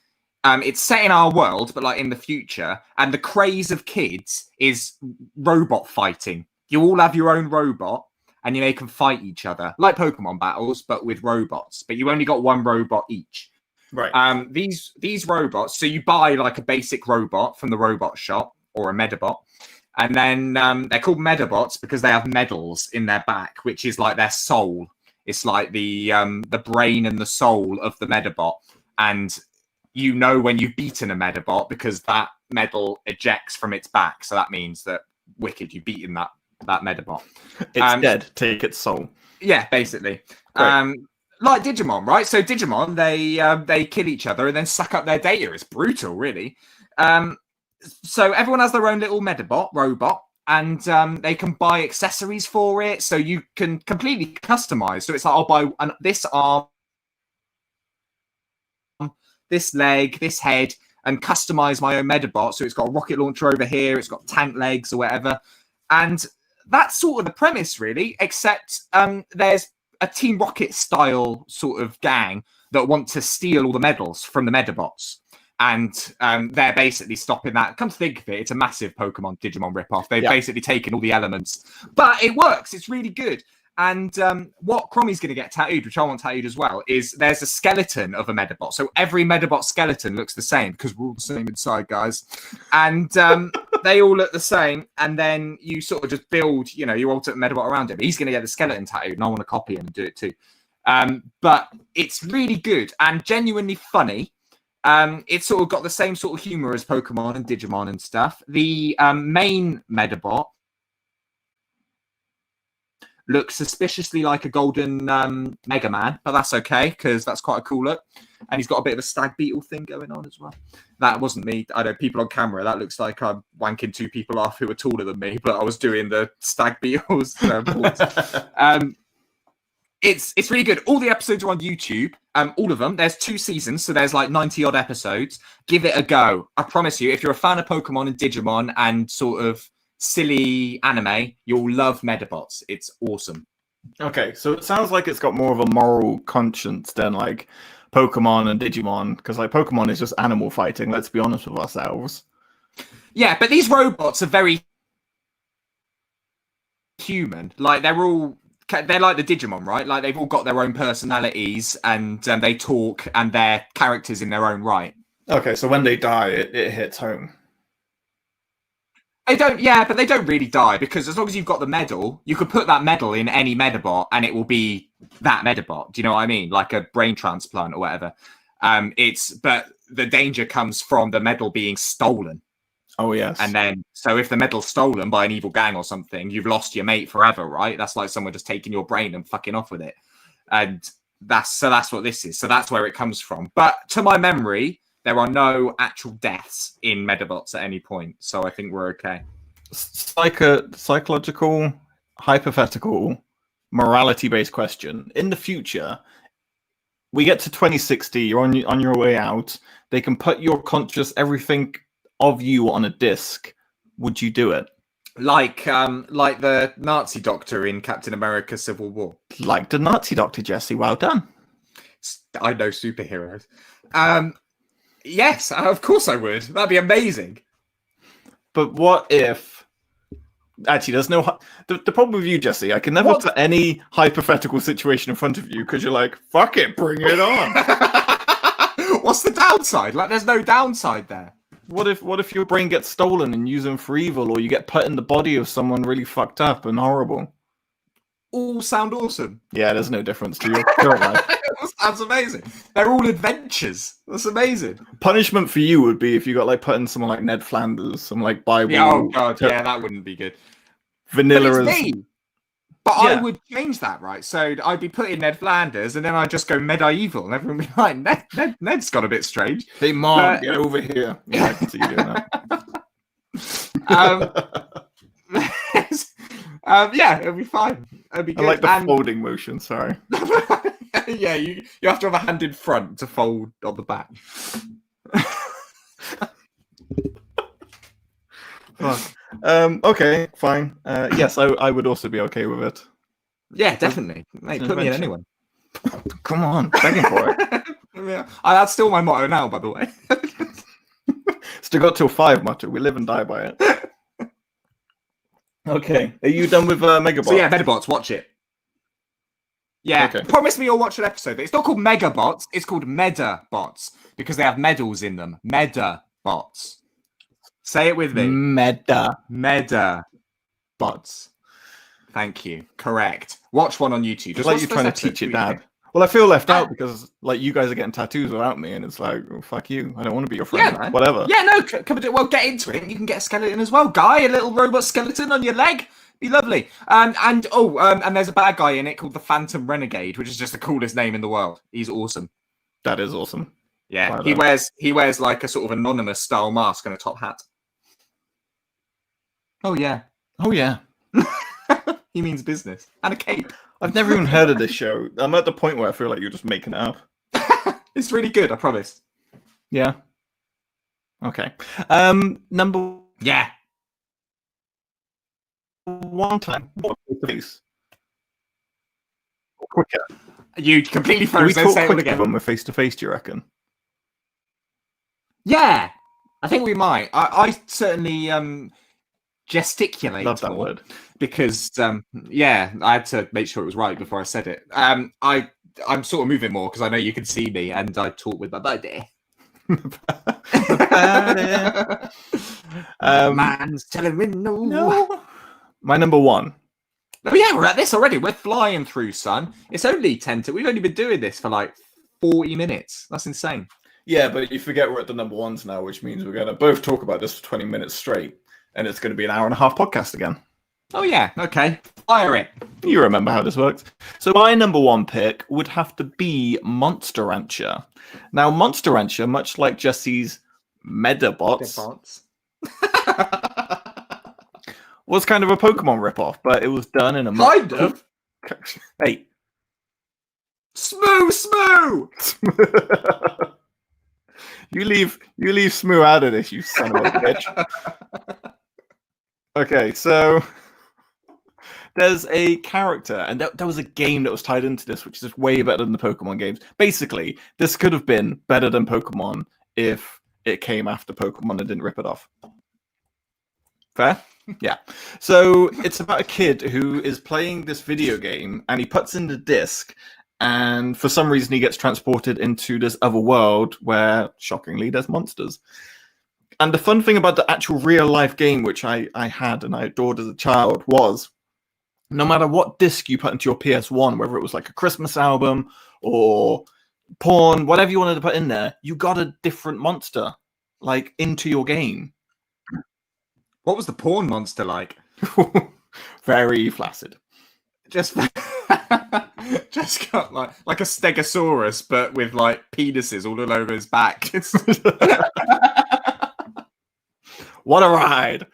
it's set in our world, but like in the future, and the craze of kids is robot fighting. You all have your own robot, and they can fight each other like Pokemon battles, but with robots. But you only got one robot each. Right. These robots. So you buy like a basic robot from the robot shop or a Medabot, and then they're called Medabots because they have medals in their back, which is like their soul. It's like the brain and the soul of the Medabot, and you know when you've beaten a Medabot because that medal ejects from its back. So that means that wicked, you've beaten that Medabot. It's dead. Take its soul. Yeah, basically. Like Digimon, right? So Digimon, they kill each other and then suck up their data. It's brutal, really. So everyone has their own little Medabot robot, and they can buy accessories for it. So you can completely customize. So it's like, I'll buy this arm, this leg, this head, and customize my own Medabot. So it's got a rocket launcher over here, it's got tank legs or whatever. And that's sort of the premise, really, except there's a Team Rocket style sort of gang that want to steal all the medals from the Medabots. And they're basically stopping that. Come to think of it, it's a massive Pokemon Digimon ripoff. They've basically taken all the elements, but it works. It's really good. And what Cromie's going to get tattooed, which I want tattooed as well, is there's a skeleton of a Medabot. So every Medabot skeleton looks the same because we're all the same inside, guys. And they all look the same. And then you sort of just build, your ultimate Medabot around him. He's going to get the skeleton tattooed, and I want to copy him and do it too. But it's really good and genuinely funny. It's sort of got the same sort of humor as Pokemon and Digimon and stuff. The main Medabot looks suspiciously like a golden Mega Man, but that's okay because that's quite a cool look. And he's got a bit of a stag beetle thing going on as well. That wasn't me. I know people on camera, that looks like I'm wanking two people off who are taller than me, but I was doing the stag beetles. It's really good. All the episodes are on YouTube. All of them. There's 2 seasons, so there's like 90 odd episodes. Give it a go. I promise you, if you're a fan of Pokemon and Digimon and sort of silly anime, you'll love Medabots. It's awesome. Okay, so it sounds like it's got more of a moral conscience than like Pokemon and Digimon, because like Pokemon is just animal fighting. Let's be honest with ourselves. Yeah, but these robots are very human. Like they're like the Digimon, right? Like they've all got their own personalities and they talk and they're characters in their own right. Okay, so when they die, it hits home. They don't, but they don't really die because as long as you've got the medal, you could put that medal in any Medabot and it will be that Medabot. Do you know what I mean? Like a brain transplant or whatever. But the danger comes from the medal being stolen. Oh, yes. And then, so if the medal's stolen by an evil gang or something, you've lost your mate forever, right? That's like someone just taking your brain and fucking off with it. And that's what this is. So that's where it comes from. But to my memory, there are no actual deaths in Medabots at any point, so I think we're okay. It's like a psychological, hypothetical, morality-based question. In the future, we get to 2060, you're on your way out, they can put your conscious everything of you on a disc. Would you do it? Like the Nazi doctor in Captain America Civil War. Like the Nazi doctor, Jesse. Well done. I know superheroes. Yes, of course I would. That'd be amazing. But what if... Actually, there's no... The problem with you, Jesse, I can never put any hypothetical situation in front of you because you're like, fuck it, bring it on. What's the downside? Like, there's no downside there. What if your brain gets stolen and used for evil, or you get put in the body of someone really fucked up and horrible? All sound awesome. Yeah, there's no difference to your current life. Sounds amazing. They're all adventures. That's amazing. Punishment for you would be if you got like put in someone like Ned Flanders, some like Bible. Yeah, oh god, yeah, that wouldn't be good. Vanilla but as me. But yeah. I would change that, right? So I'd be putting Ned Flanders, and then I'd just go medieval, and everyone would be like, Ned's got a bit strange. Hey, Mom, get over here. Yeah, I can see you doing that. Yeah, it'll be fine. It'll be I good. like the And- folding motion. Sorry. yeah, you have to have a hand in front to fold on the back. Fuck. Okay, fine. Yes, I would also be okay with it. Yeah, definitely. Mate, an put me in adventure. anyone. Come on, begging for it. Yeah. That's still my motto now, by the way. Still got till 5 motto. We live and die by it. Okay, are you done with Megabot? So yeah, Medabots, watch it. Yeah, Okay. promise me you'll watch an episode. But it's not called Megabots, it's called Medabots because they have medals in them. Medabots. Say it with me. Meta. Medabots. Thank you. Correct. Watch one on YouTube. It's Just like watch you're the trying to first episode, teach your see what you dad. think. Well, I feel left out because like you guys are getting tattoos without me, and it's like, oh, fuck you. I don't want to be your friend. Yeah, man. Whatever. Yeah, no, come and well, get into it. You can get a skeleton as well, guy. A little robot skeleton on your leg. Be lovely. And there's a bad guy in it called the Phantom Renegade, which is just the coolest name in the world. He's awesome. That is awesome. Yeah, Wow, he wears like a sort of anonymous style mask and a top hat. Oh yeah, Oh yeah. he means business and a cape. I've never even heard of this show. I'm at the point where I feel like you're just making it up. It's really good, I promise. Yeah. Okay. Number Yeah. one time. Face. Quicker. You completely Do we froze. Then talk say it all quicker again. when we're face to face? Do you reckon? Yeah, I think we might. I certainly gesticulate. Love that more. word. Because yeah, I had to make sure it was right before I said it. I'm sort of moving more because I know you can see me and I talk with my body. Man's telling me no. No. My number one. Oh yeah, we're at this already. We're flying through, son. It's only 10 to. We've only been doing this for like 40 minutes. That's insane. Yeah, but you forget we're at the number ones now, which means we're going to both talk about this for 20 minutes straight, and it's going to be an hour and a half podcast again. Oh yeah, okay. Fire it. You remember how this works. So my number one pick would have to be Monster Rancher. Now, Monster Rancher, much like Jesse's Medabots, was kind of a Pokemon ripoff, but it was done in a Kind of. Hey. Smoo! You leave Smoo out of this, you son of a bitch. Okay, so there's a character, and there was a game that was tied into this, which is way better than the Pokemon games. Basically, this could have been better than Pokemon if it came after Pokemon and didn't rip it off. Fair? Yeah. So it's about a kid who is playing this video game, and he puts in the disc, and for some reason he gets transported into this other world where, shockingly, there's monsters. And the fun thing about the actual real-life game, which I had and I adored as a child, was no matter what disc you put into your PS1, whether it was like a Christmas album or porn, whatever you wanted to put in there, you got a different monster, like, into your game. What was the porn monster like? Very flaccid. Just got like a Stegosaurus, but with like penises all over his back. What a ride!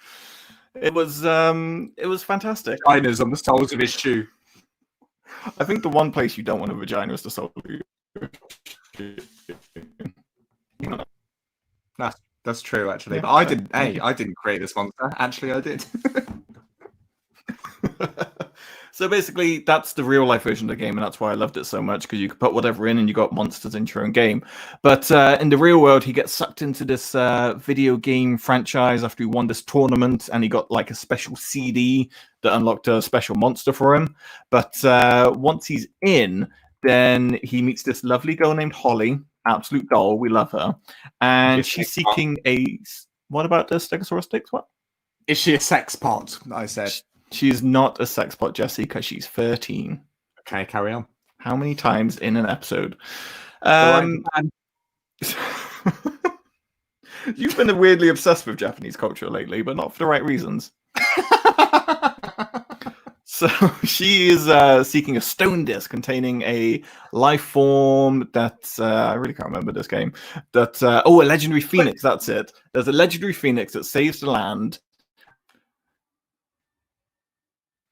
It was fantastic. Vaginas on the soles of his shoe. I think the one place you don't want a vagina is the sole of your shoe. That's true, actually. Yeah, but I fair. didn't. Hey, I didn't create this monster. Actually, I did. So basically, that's the real life version of the game, and that's why I loved it so much, because you could put whatever in and you got monsters into your own game. But in the real world, he gets sucked into this video game franchise after he won this tournament, and he got like a special CD that unlocked a special monster for him. But once he's in, then he meets this lovely girl named Holly, absolute doll. We love her. And Yes, she's sex pot. seeking a... What about the Stegosaurus sticks? What? Is she a sex pot? I said. She's not a sex pot, Jesse, because she's 13. Okay, carry on. How many times in an episode? You've been weirdly obsessed with Japanese culture lately, but not for the right reasons. So she is seeking a stone disc containing a life form that I really can't remember this game. That a legendary phoenix. That's it. There's a legendary phoenix that saves the land.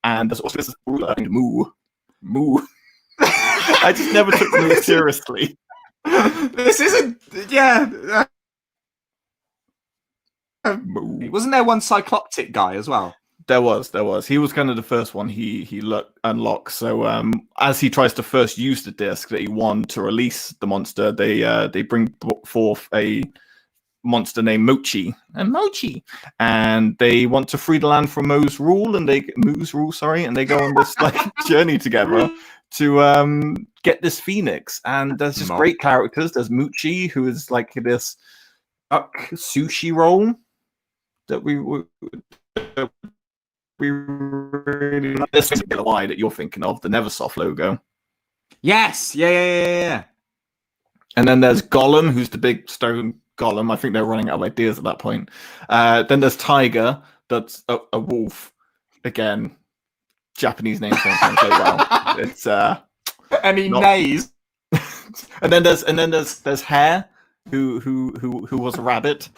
And there's also this ruler named Moo. Moo. I just never took Moo seriously. This isn't. Yeah. Moo. Wasn't there one cycloptic guy as well? There was. He was kind of the first one he unlocks. So as he tries to first use the disc that he won to release the monster, they bring forth a monster named Mochi, and they want to free the land from Moo's rule, and they go on this like journey together to get this phoenix. And there's just great characters. There's Mochi, who is like this sushi roll that we really like. This is the Y that you're thinking of, the Neversoft logo. Yes, yeah. And then there's Gollum, who's the big stone golem. I think they're running out of ideas at that point. Then there's Tiger, that's a wolf. Again, Japanese names don't translate well. It's and he neighs. and then there's Hare, who was a rabbit.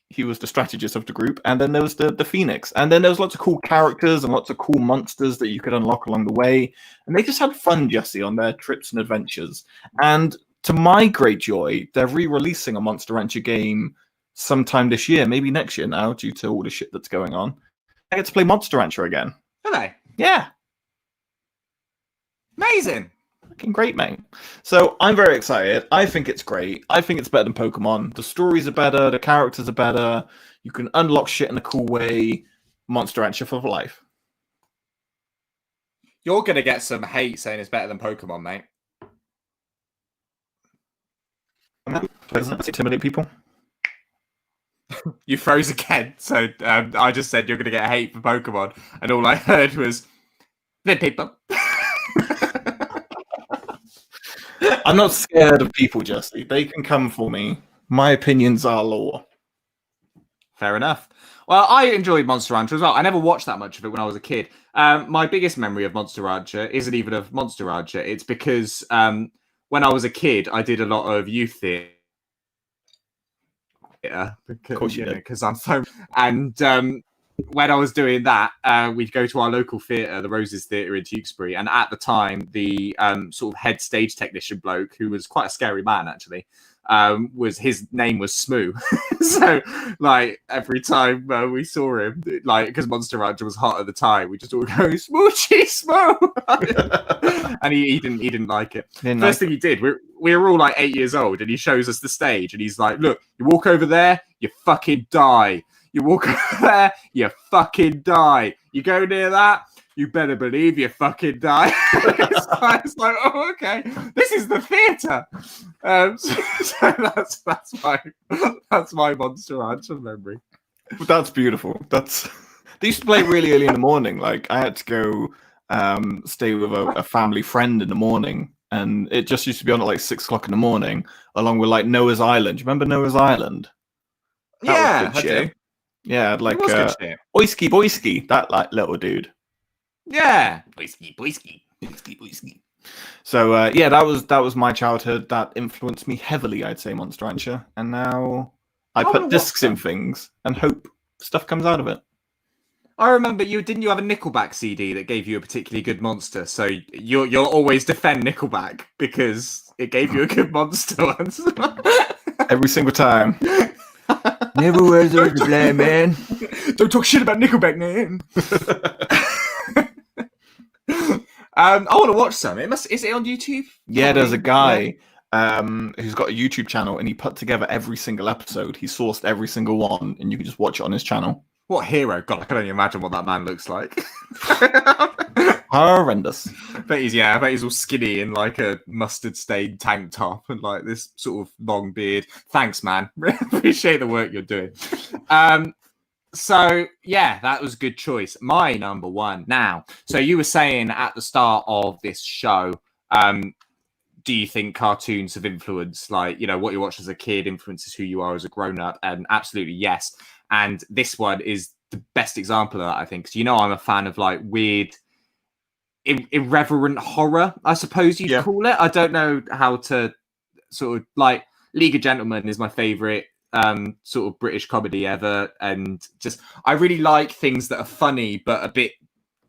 He was the strategist of the group. And then there was the Phoenix. And then there was lots of cool characters and lots of cool monsters that you could unlock along the way. And they just had fun, Jesse, on their trips and adventures. And to my great joy, they're re-releasing a Monster Rancher game sometime this year, maybe next year now, due to all the shit that's going on. I get to play Monster Rancher again. Are they? Yeah. Amazing. Fucking great, mate. So I'm very excited. I think it's great. I think it's better than Pokemon. The stories are better. The characters are better. You can unlock shit in a cool way. Monster Rancher for life. You're going to get some hate saying it's better than Pokemon, mate. Doesn't that intimidate people? You froze again. So I just said you're going to get hate for Pokemon. And all I heard was, the people. I'm not scared of people, Jesse. They can come for me. My opinions are law. Fair enough. Well, I enjoyed Monster Rancher as well. I never watched that much of it when I was a kid. My biggest memory of Monster Rancher isn't even of Monster Rancher. It's because when I was a kid, I did a lot of youth theatre. Because I'm so... And when I was doing that, we'd go to our local theatre, the Roses Theatre in Tewkesbury, and at the time, the sort of head stage technician bloke, who was quite a scary man actually, his name was Smoo. So, like, every time we saw him, like, because Monster Rancher was hot at the time, we just all go Smoochy Smoo, and he didn't like it. First thing he did, we were all like 8 years old, and he shows us the stage, and he's like, "Look, you walk over there, you fucking die." You walk over there, you fucking die. You go near that, you better believe you fucking die. It's like, oh, okay, this is the theatre. So that's my Monster Rancher memory. That's beautiful. They used to play really early in the morning. Like, I had to go stay with a family friend in the morning, and it just used to be on at like 6 o'clock in the morning, along with like Noah's Island. Do you remember Noah's Island? That was good shit. Yeah, like Oisky Boisky, that like little dude. Yeah, Boisky. So yeah, that was my childhood. That influenced me heavily, I'd say, Monster Rancher. And now I put discs in things and hope stuff comes out of it. I remember didn't you have a Nickelback CD that gave you a particularly good monster? So you'll always defend Nickelback because it gave you a good monster once. Every single time. Never was a blame, man. Don't talk shit about Nickelback, man. I want to watch some. Is it on YouTube? Yeah, there's a guy who's got a YouTube channel, and he put together every single episode. He sourced every single one, and you can just watch it on his channel. What hero? God, I can only imagine what that man looks like. Horrendous. I bet he's all skinny in like a mustard stained tank top and like this sort of long beard. Thanks, man. Appreciate the work you're doing. So yeah, that was a good choice. My number one now. So you were saying at the start of this show, do you think cartoons have influenced, like, you know, what you watched as a kid influences who you are as a grown up? And absolutely yes. And this one is the best example of that, I think. Because, you know, I'm a fan of like weird, irreverent horror, I suppose you'd call it. I don't know how to sort of, like, League of Gentlemen is my favorite sort of British comedy ever, and just I really like things that are funny but a bit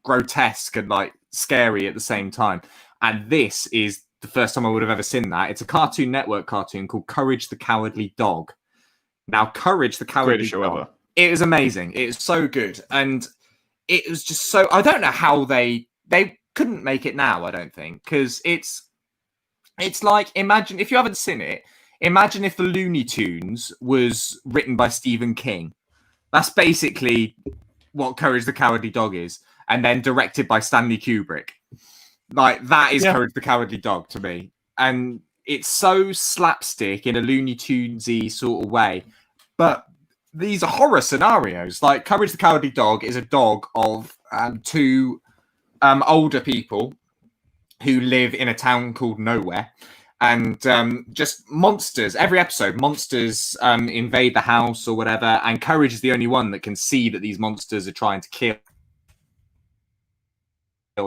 grotesque and like scary at the same time. And this is the first time I would have ever seen that. It's a Cartoon Network cartoon called Courage the Cowardly Dog. Now, Courage the Cowardly Greatest show Dog. ever. It was amazing. It was so good. And it was just so, I don't know how they couldn't make it now, I don't think, because it's like, imagine if you haven't seen it, imagine if the Looney Tunes was written by Stephen King. That's basically what Courage the Cowardly Dog is, and then directed by Stanley Kubrick. Like, that is Courage the Cowardly Dog to me. And it's so slapstick in a Looney Tunesy sort of way. But these are horror scenarios. Like, Courage the Cowardly Dog is a dog of two older people who live in a town called Nowhere. And just monsters, every episode, monsters invade the house or whatever. And Courage is the only one that can see that these monsters are trying to kill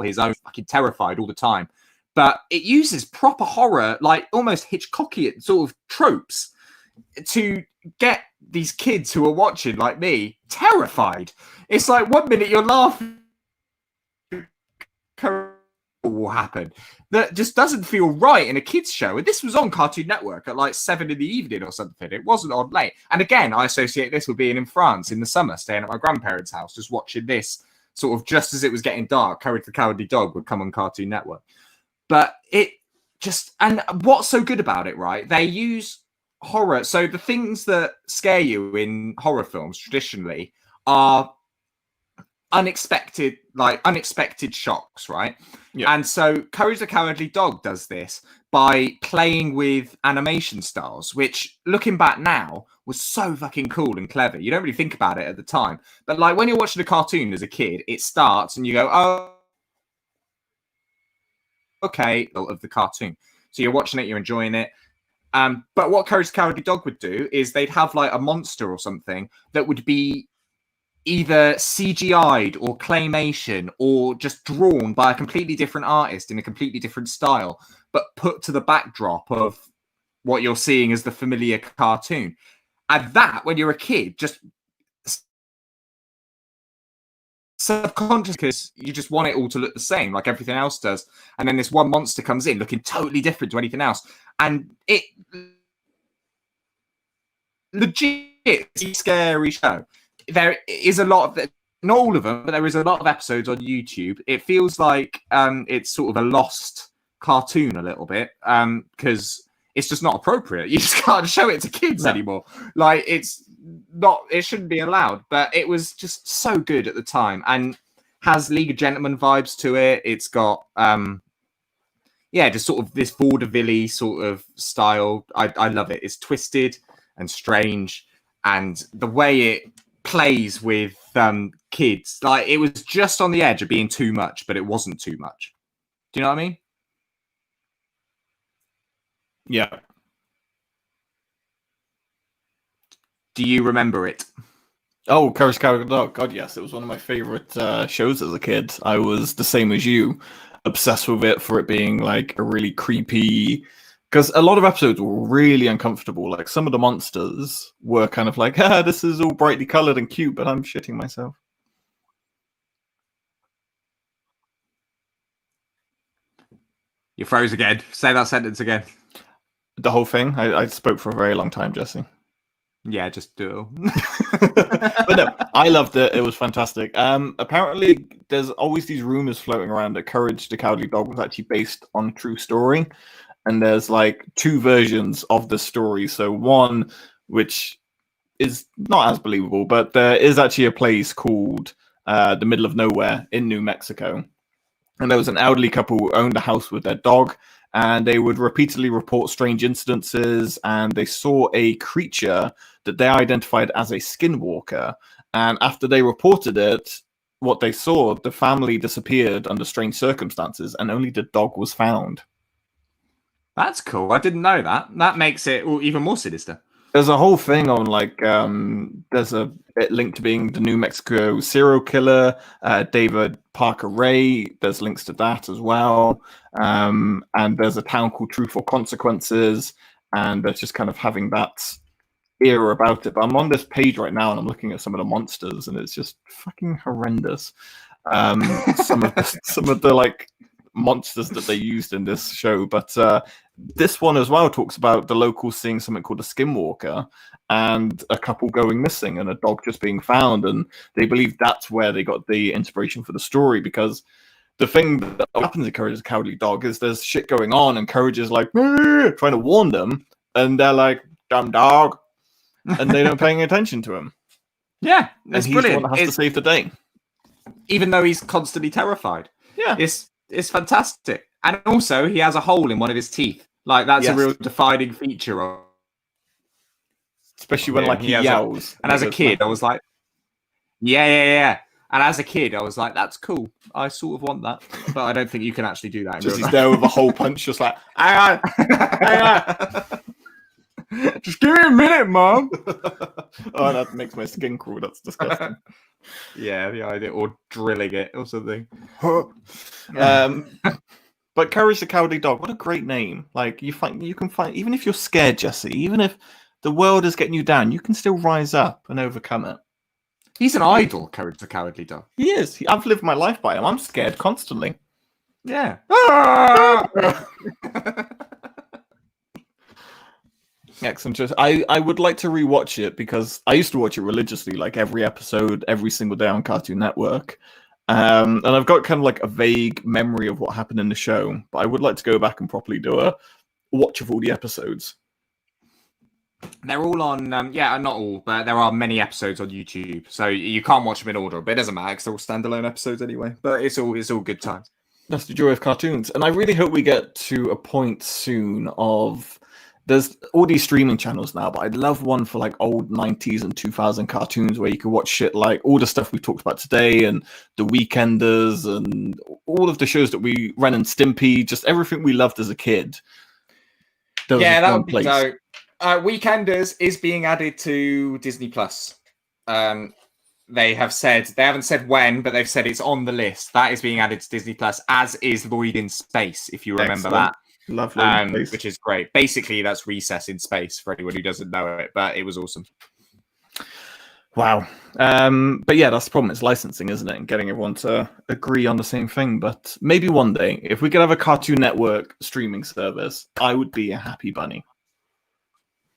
his own, fucking terrified all the time. But it uses proper horror, like almost Hitchcockian sort of tropes to get these kids who are watching, like me, terrified. It's like 1 minute you're laughing, will happen that just doesn't feel right in a kids show. And this was on Cartoon Network at like 7 PM or something. It wasn't on late. And again, I associate this with being in France in the summer, staying at my grandparents' house, just watching this sort of just as it was getting dark. Courage the Cowardly Dog would come on Cartoon Network. But it just, and what's so good about it, right? They use horror. So the things that scare you in horror films traditionally are unexpected shocks, right? Yeah. And so Courage the Cowardly Dog does this by playing with animation styles, which looking back now was so fucking cool and clever. You don't really think about it at the time, but like when you're watching a cartoon as a kid, it starts and you go, oh, okay, of the cartoon. So you're watching it, you're enjoying it. But what Courage the Cowardly Dog would do is they'd have like a monster or something that would be either CGI'd or claymation or just drawn by a completely different artist in a completely different style, but put to the backdrop of what you're seeing as the familiar cartoon. And that, when you're a kid, just subconscious, because you just want it all to look the same, like everything else does. And then this one monster comes in looking totally different to anything else. And it legit scary show. There is a lot of that, not all of them, but there is a lot of episodes on YouTube. It feels like it's sort of a lost cartoon a little bit because it's just not appropriate. You just can't show it to kids anymore. Like, it's not, it shouldn't be allowed, but it was just so good at the time and has League of Gentlemen vibes to it. It's got just sort of this vaudeville sort of style. I love it. It's twisted and strange, and the way it plays with kids, like, it was just on the edge of being too much, but it wasn't too much. Do you know what I mean? Yeah. Do you remember it? Oh, Courage the Cowardly Dog. God, yes. It was one of my favorite shows as a kid. I was the same as you, obsessed with it for it being like a really creepy, because a lot of episodes were really uncomfortable. Like, some of the monsters were kind of like, this is all brightly colored and cute, but I'm shitting myself. You froze again. Say that sentence again. The whole thing. I spoke for a very long time, Jesse. Yeah, just do it. But no, I loved it. It was fantastic. Apparently, there's always these rumors floating around that Courage the Cowardly Dog was actually based on a true story. And there's like two versions of the story. So one, which is not as believable, but there is actually a place called the Middle of Nowhere in New Mexico. And there was an elderly couple who owned a house with their dog, and they would repeatedly report strange incidences, and they saw a creature that they identified as a skinwalker. And after they reported it, what they saw, the family disappeared under strange circumstances, and only the dog was found. That's cool. I didn't know that. That makes it even more sinister. There's a whole thing on like there's a bit linked to being the New Mexico serial killer, David Parker Ray. There's links to that as well, and there's a town called Truth or Consequences, and there's just kind of having that era about it. But I'm on this page right now and I'm looking at some of the monsters, and it's just fucking horrendous. some of the like monsters that they used in this show. But this one as well talks about the locals seeing something called a skinwalker and a couple going missing and a dog just being found, and they believe that's where they got the inspiration for the story, because the thing that happens in Courage the Cowardly Dog is there's shit going on and Courage is like trying to warn them, and they're like, dumb dog, and they don't paying attention to him. Yeah, and he's the one that has to save the day, even though he's constantly terrified. Yeah, it's fantastic. And also he has a hole in one of his teeth. Like that's a real defining feature of, especially when like he yells. And as a kid, I was like, yeah. And as a kid, I was like, that's cool. I sort of want that, but I don't think you can actually do that. Just he's there with a whole punch, just like, hang on. Just give me a minute, Mom. Oh, that makes my skin crawl. That's disgusting. Yeah, the idea, or drilling it or something. But Courage the Cowardly Dog, what a great name! Like you can find, even if you're scared, Jesse, even if the world is getting you down, you can still rise up and overcome it. He's an idol, Courage the Cowardly Dog. He is. I've lived my life by him. I'm scared constantly. Yeah. Excellent. I would like to rewatch it because I used to watch it religiously, like every episode, every single day on Cartoon Network. And I've got kind of like a vague memory of what happened in the show, but I would like to go back and properly do a watch of all the episodes. They're all on, not all, but there are many episodes on YouTube, so you can't watch them in order, but it doesn't matter because they're all standalone episodes anyway. But it's all good times. That's the joy of cartoons, and I really hope we get to a point soon of there's all these streaming channels now, but I'd love one for like old 90s and 2000 cartoons where you could watch shit like all the stuff we talked about today and The Weekenders and all of the shows that we Ren and Stimpy, just everything we loved as a kid. Yeah, that would be dope. Weekenders is being added to Disney Plus. They haven't said when, but they've said it's on the list. That is being added to Disney Plus, as is Lloyd in Space, if you remember that. Lovely. Which is great. Basically, that's Recess in Space for anyone who doesn't know it, but it was awesome. Wow. But yeah, that's the problem. It's licensing, isn't it? And getting everyone to agree on the same thing. But maybe one day, if we could have a Cartoon Network streaming service, I would be a happy bunny.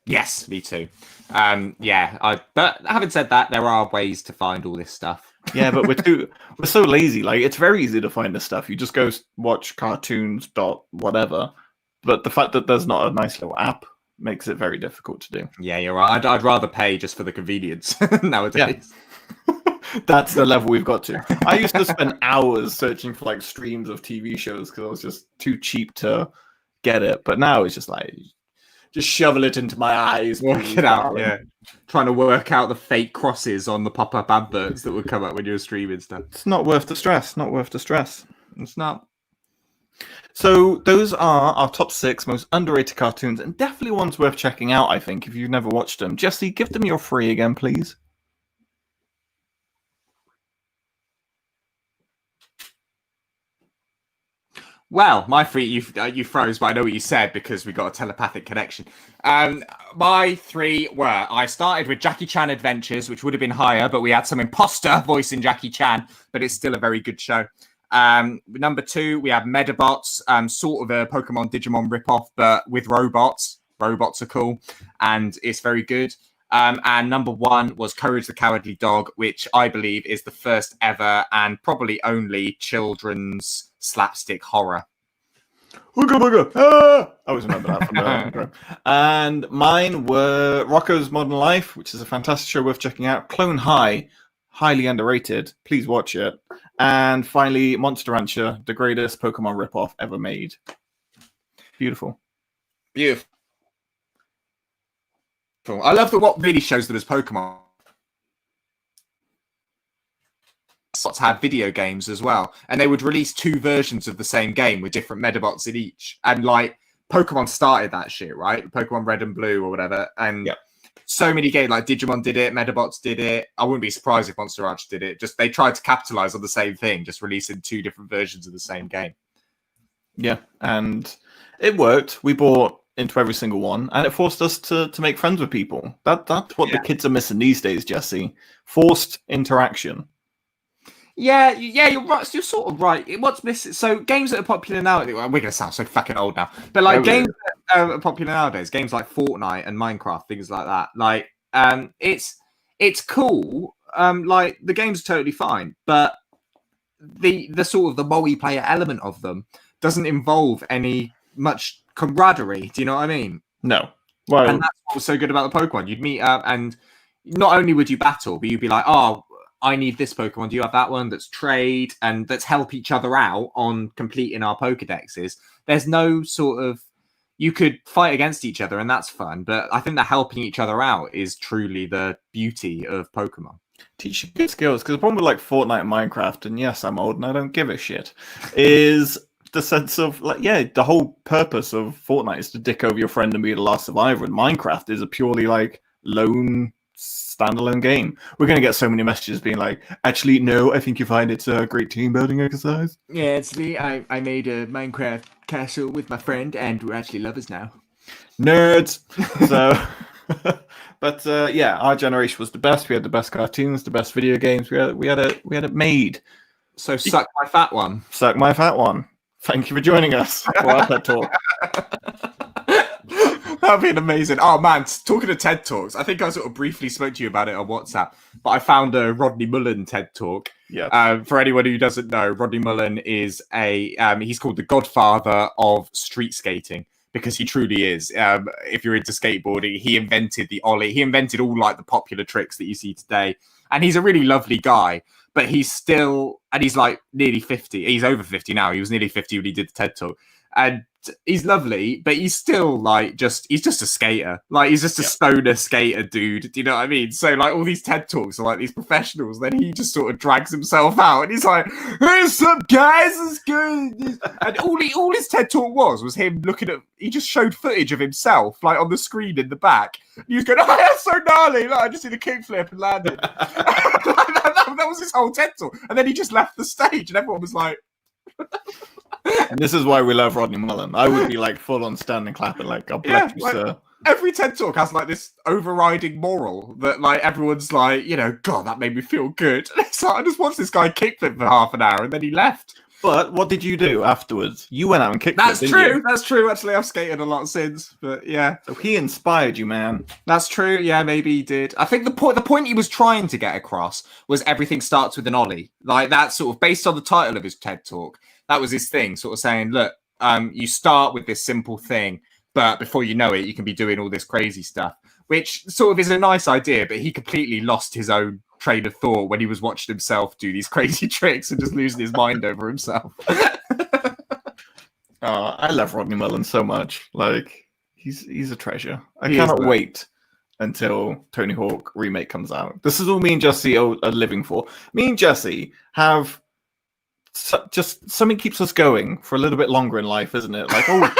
Yes, me too. But having said that, there are ways to find all this stuff. Yeah, but we're so lazy. Like, it's very easy to find this stuff. You just go watch cartoons dot whatever. But the fact that there's not a nice little app makes it very difficult to do. Yeah, you're right. I'd rather pay just for the convenience nowadays. Yeah. That's the level we've got to. I used to spend hours searching for like streams of TV shows because I was just too cheap to get it. But now it's just like, just shovel it into my eyes. Work it out, yeah. Trying to work out the fake crosses on the pop-up adverts that would come up when you were streaming stuff. It's not worth the stress. Not worth the stress. It's not. So those are our top 6 most underrated cartoons, and definitely ones worth checking out, I think, if you've never watched them. Jesse, give them your free again, please. Well, my free, you froze, but I know what you said because we got a telepathic connection. My 3 were, I started with Jackie Chan Adventures, which would have been higher, but we had some imposter voicing Jackie Chan, but it's still a very good show. Number 2, we have Medabots, sort of a Pokemon Digimon ripoff, but with robots. Robots are cool, and it's very good. And number 1 was Courage the Cowardly Dog, which I believe is the first ever and probably only children's slapstick horror. Ooga booga. Ah! I always remember that from the intro. And mine were Rocko's Modern Life, which is a fantastic show worth checking out. Clone High, highly underrated. Please watch it. And finally, Monster Rancher, the greatest Pokemon ripoff ever made. Beautiful. Beautiful. I love that what really shows them as Pokemon had video games as well, and they would release 2 versions of the same game with different Medabots in each, and like Pokemon started that shit, right? Pokemon Red and Blue or whatever, and so many games like Digimon did it, Medabots did it. I wouldn't be surprised if Monster Rancher did it. Just they tried to capitalize on the same thing, just releasing 2 different versions of the same game. Yeah, and it worked. We bought into every single one, and it forced us to make friends with people. That's what the kids are missing these days, Jesse. Forced interaction. Yeah, you're right. So you're sort of right. What's missing? So games that are popular now. Well, we're gonna sound so fucking old now, but like games that are popular nowadays, games like Fortnite and Minecraft, things like that. Like, it's cool. Like the game's totally fine, but the sort of the multiplayer element of them doesn't involve any much camaraderie. Do you know what I mean? No. Well, and that's what was so good about the Pokemon. You'd meet up, and not only would you battle, but you'd be like, "Oh, I need this Pokemon. Do you have that one?" That's trade, and let's help each other out on completing our Pokedexes. There's no sort of you could fight against each other, and that's fun. But I think that helping each other out is truly the beauty of Pokemon. Teach you good skills, because the problem with like Fortnite and Minecraft, and yes, I'm old and I don't give a shit, is the sense of like, yeah, the whole purpose of Fortnite is to dick over your friend and be the last survivor, and Minecraft is a purely like lone standalone game. We're going to get so many messages being like, actually, no, I think you find it's a great team building exercise. Yeah, actually, I made a Minecraft castle with my friend, and we're actually lovers now. Nerds. So, but yeah, our generation was the best. We had the best cartoons, the best video games. We had it made. So suck my fat one. Suck my fat one. Thank you for joining us for our TED Talk. That'd be amazing. Oh man, talking of TED Talks, I think I sort of briefly spoke to you about it on WhatsApp, but I found a Rodney Mullen TED Talk. Yeah. For anyone who doesn't know, Rodney Mullen is he's called the godfather of street skating, because he truly is. If you're into skateboarding, he invented the ollie. He invented all like the popular tricks that you see today, and he's a really lovely guy. But he's still, and he's like nearly 50. He's over 50 now. He was nearly 50 when he did the TED Talk. And he's lovely, but he's still like he's just a skater. Like he's just a stoner skater dude. Do you know what I mean? So like all these TED Talks are like these professionals. Then he just sort of drags himself out and he's like, "Hey, what's up, guys? It's good." And all his TED Talk was him looking at. He just showed footage of himself like on the screen in the back. And he was going, "Oh, that's so gnarly! Like, I just did a kickflip and landed." That was his whole TED Talk. And then he just left the stage, and everyone was like. And this is why we love Rodney Mullen. I would be like full on standing clapping, like, "God bless you, like, sir." Every TED Talk has like this overriding moral that like everyone's like, you know, God, that made me feel good. And it's like, I just watched this guy kickflip for half an hour and then he left. But what did you do afterwards? You went out and kicked. That's true. That's true. Actually, I've skated a lot since, but yeah. So he inspired you, man. That's true. Yeah, maybe he did. I think the point he was trying to get across was everything starts with an ollie. Like that's sort of based on the title of his TED Talk. That was his thing, sort of saying, look, you start with this simple thing, but before you know it, you can be doing all this crazy stuff, which sort of is a nice idea, but he completely lost his own train of thought when he was watching himself do these crazy tricks and just losing his mind over himself. I love Rodney Mullen so much. Like, he's a treasure. I cannot wait until Tony Hawk Remake comes out. This is all me and Jesse are living for. Me and Jesse have... just something keeps us going for a little bit longer in life, isn't it? Like, oh,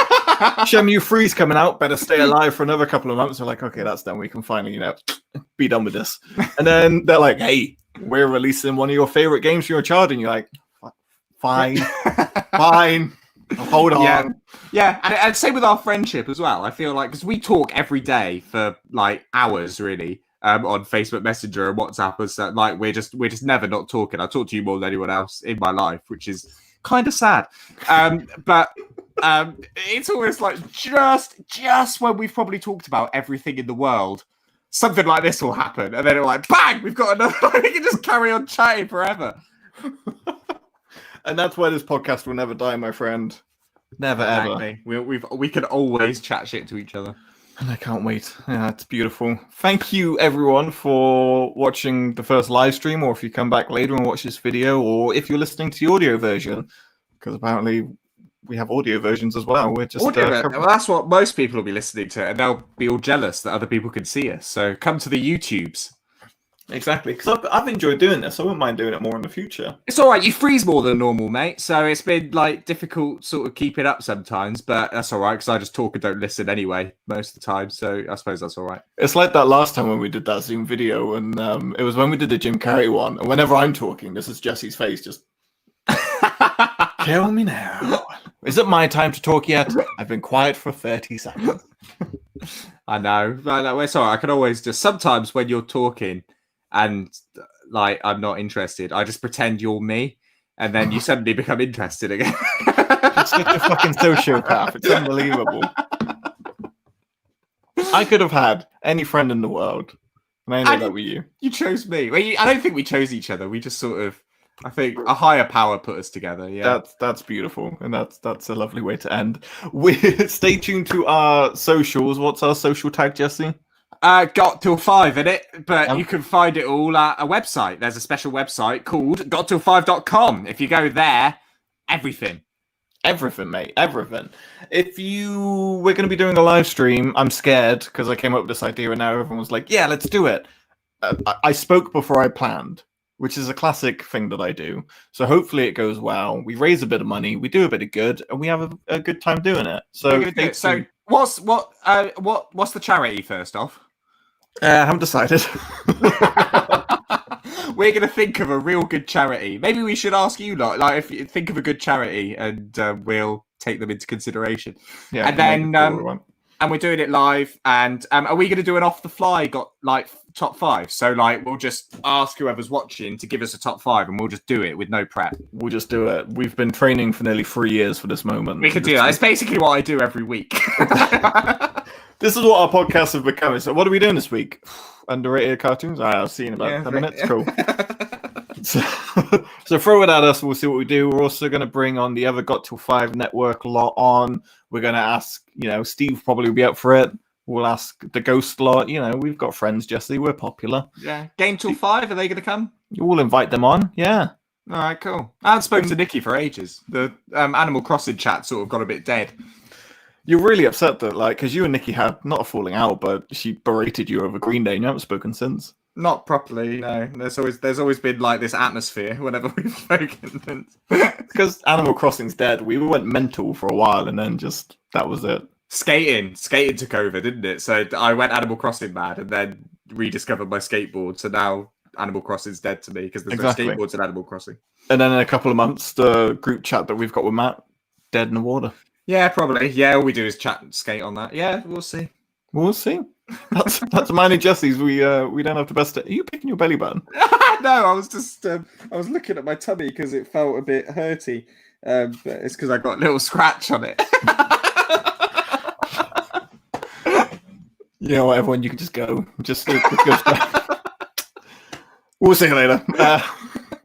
Shenmue 3's coming out, better stay alive for another couple of months. We're like, okay, that's done. We can finally, be done with this. And then they're like, hey, we're releasing one of your favorite games for your child. And you're like, fine, fine, hold on. Yeah, and same with our friendship as well. I feel like, because we talk every day for like hours, really. On Facebook Messenger and WhatsApp and stuff. Like we're just never not talking. I talk to you more than anyone else in my life, which is kind of sad. But it's always like just when we've probably talked about everything in the world, something like this will happen, and then it'll like bang, we've got another. We can just carry on chatting forever. And that's why this podcast will never die, my friend. Never ever. We can always chat shit to each other. And I can't wait. Yeah, it's beautiful. Thank you, everyone, for watching the first live stream, or if you come back later and watch this video, or if you're listening to the audio version, because apparently we have audio versions as well. We're just well, that's what most people will be listening to, and they'll be all jealous that other people can see us. So come to the YouTubes. Exactly, because I've enjoyed doing this. I wouldn't mind doing it more in the future. It's all right. You freeze more than normal, mate. So it's been like difficult sort of keep it up sometimes, but that's all right because I just talk and don't listen anyway most of the time. So I suppose that's all right. It's like that last time when we did that Zoom video, and it was when we did the Jim Carrey one. And whenever I'm talking, this is Jesse's face just kill me now. Is it my time to talk yet? I've been quiet for 30 seconds. I know. It's all right. I can always just sometimes when you're talking. And like I'm not interested. I just pretend you're me, and then you suddenly become interested again. It's such a fucking sociopath. It's unbelievable. I could have had any friend in the world, and I know that were you. You chose me. Well, I don't think we chose each other. We just sort of, I think, a higher power put us together. Yeah, That's beautiful, and that's a lovely way to end. Stay tuned to our socials. What's our social tag, Jesse? Got till 5 in it, but Yep. you can find it all at a website. There's a special website called gottill5.com. If you go there, everything. Everything, mate. Everything. We're going to be doing a live stream. I'm scared because I came up with this idea and now everyone was like, yeah, let's do it. I spoke before I planned, which is a classic thing that I do. So hopefully it goes well. We raise a bit of money, we do a bit of good, and we have a good time doing it. So, So what's the charity first off? I haven't decided. We're going to think of a real good charity. Maybe we should ask you lot, like, if you think of a good charity, and we'll take them into consideration. Yeah, and then and we're doing it live. And are we going to do an off the fly? Got like top 5? So like we'll just ask whoever's watching to give us a top 5, and we'll just do it with no prep. We'll just do it. We've been training for nearly 3 years for this moment. We could do that. It's basically what I do every week. This is what our podcasts have become. So what are we doing this week? Underrated cartoons? I'll see you in about 10 minutes. Cool. So throw it at us. We'll see what we do. We're also going to bring on the other Got Till 5 network lot on. We're going to ask, Steve probably will be up for it. We'll ask the Ghost lot. We've got friends, Jesse. We're popular. Yeah. Game Till 5, are they going to come? We'll invite them on. Yeah. All right, cool. I haven't spoken to Nikki for ages. The Animal Crossing chat sort of got a bit dead. You're really upset that, because you and Nikki had not a falling out, but she berated you over Green Day and you haven't spoken since. Not properly, no. There's always been like this atmosphere whenever we've spoken. Because Animal Crossing's dead. We went mental for a while and then just that was it. Skating took over, didn't it? So I went Animal Crossing mad and then rediscovered my skateboard. So now Animal Crossing's dead to me because there's no skateboards in Animal Crossing. And then in a couple of months, the group chat that we've got with Matt, dead in the water. Yeah, probably. Yeah, all we do is chat and skate on that. Yeah, we'll see. We'll see. That's mine and Jesse's. We don't have the best. Are you picking your belly button? No, I was just I was looking at my tummy because it felt a bit hurty. But it's because I got a little scratch on it. You know what, everyone, you can just go. Just go. We'll see you later.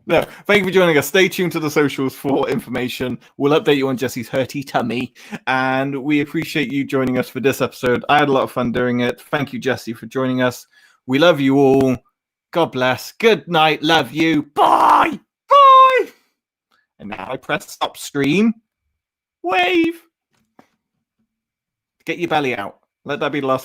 No, thank you for joining us. Stay tuned to the socials for information. We'll update you on Jesse's hurty tummy. And we appreciate you joining us for this episode. I had a lot of fun doing it. Thank you, Jesse, for joining us. We love you all. God bless. Good night. Love you. Bye. Bye. And now I press stop stream. Wave. Get your belly out. Let that be the last thing.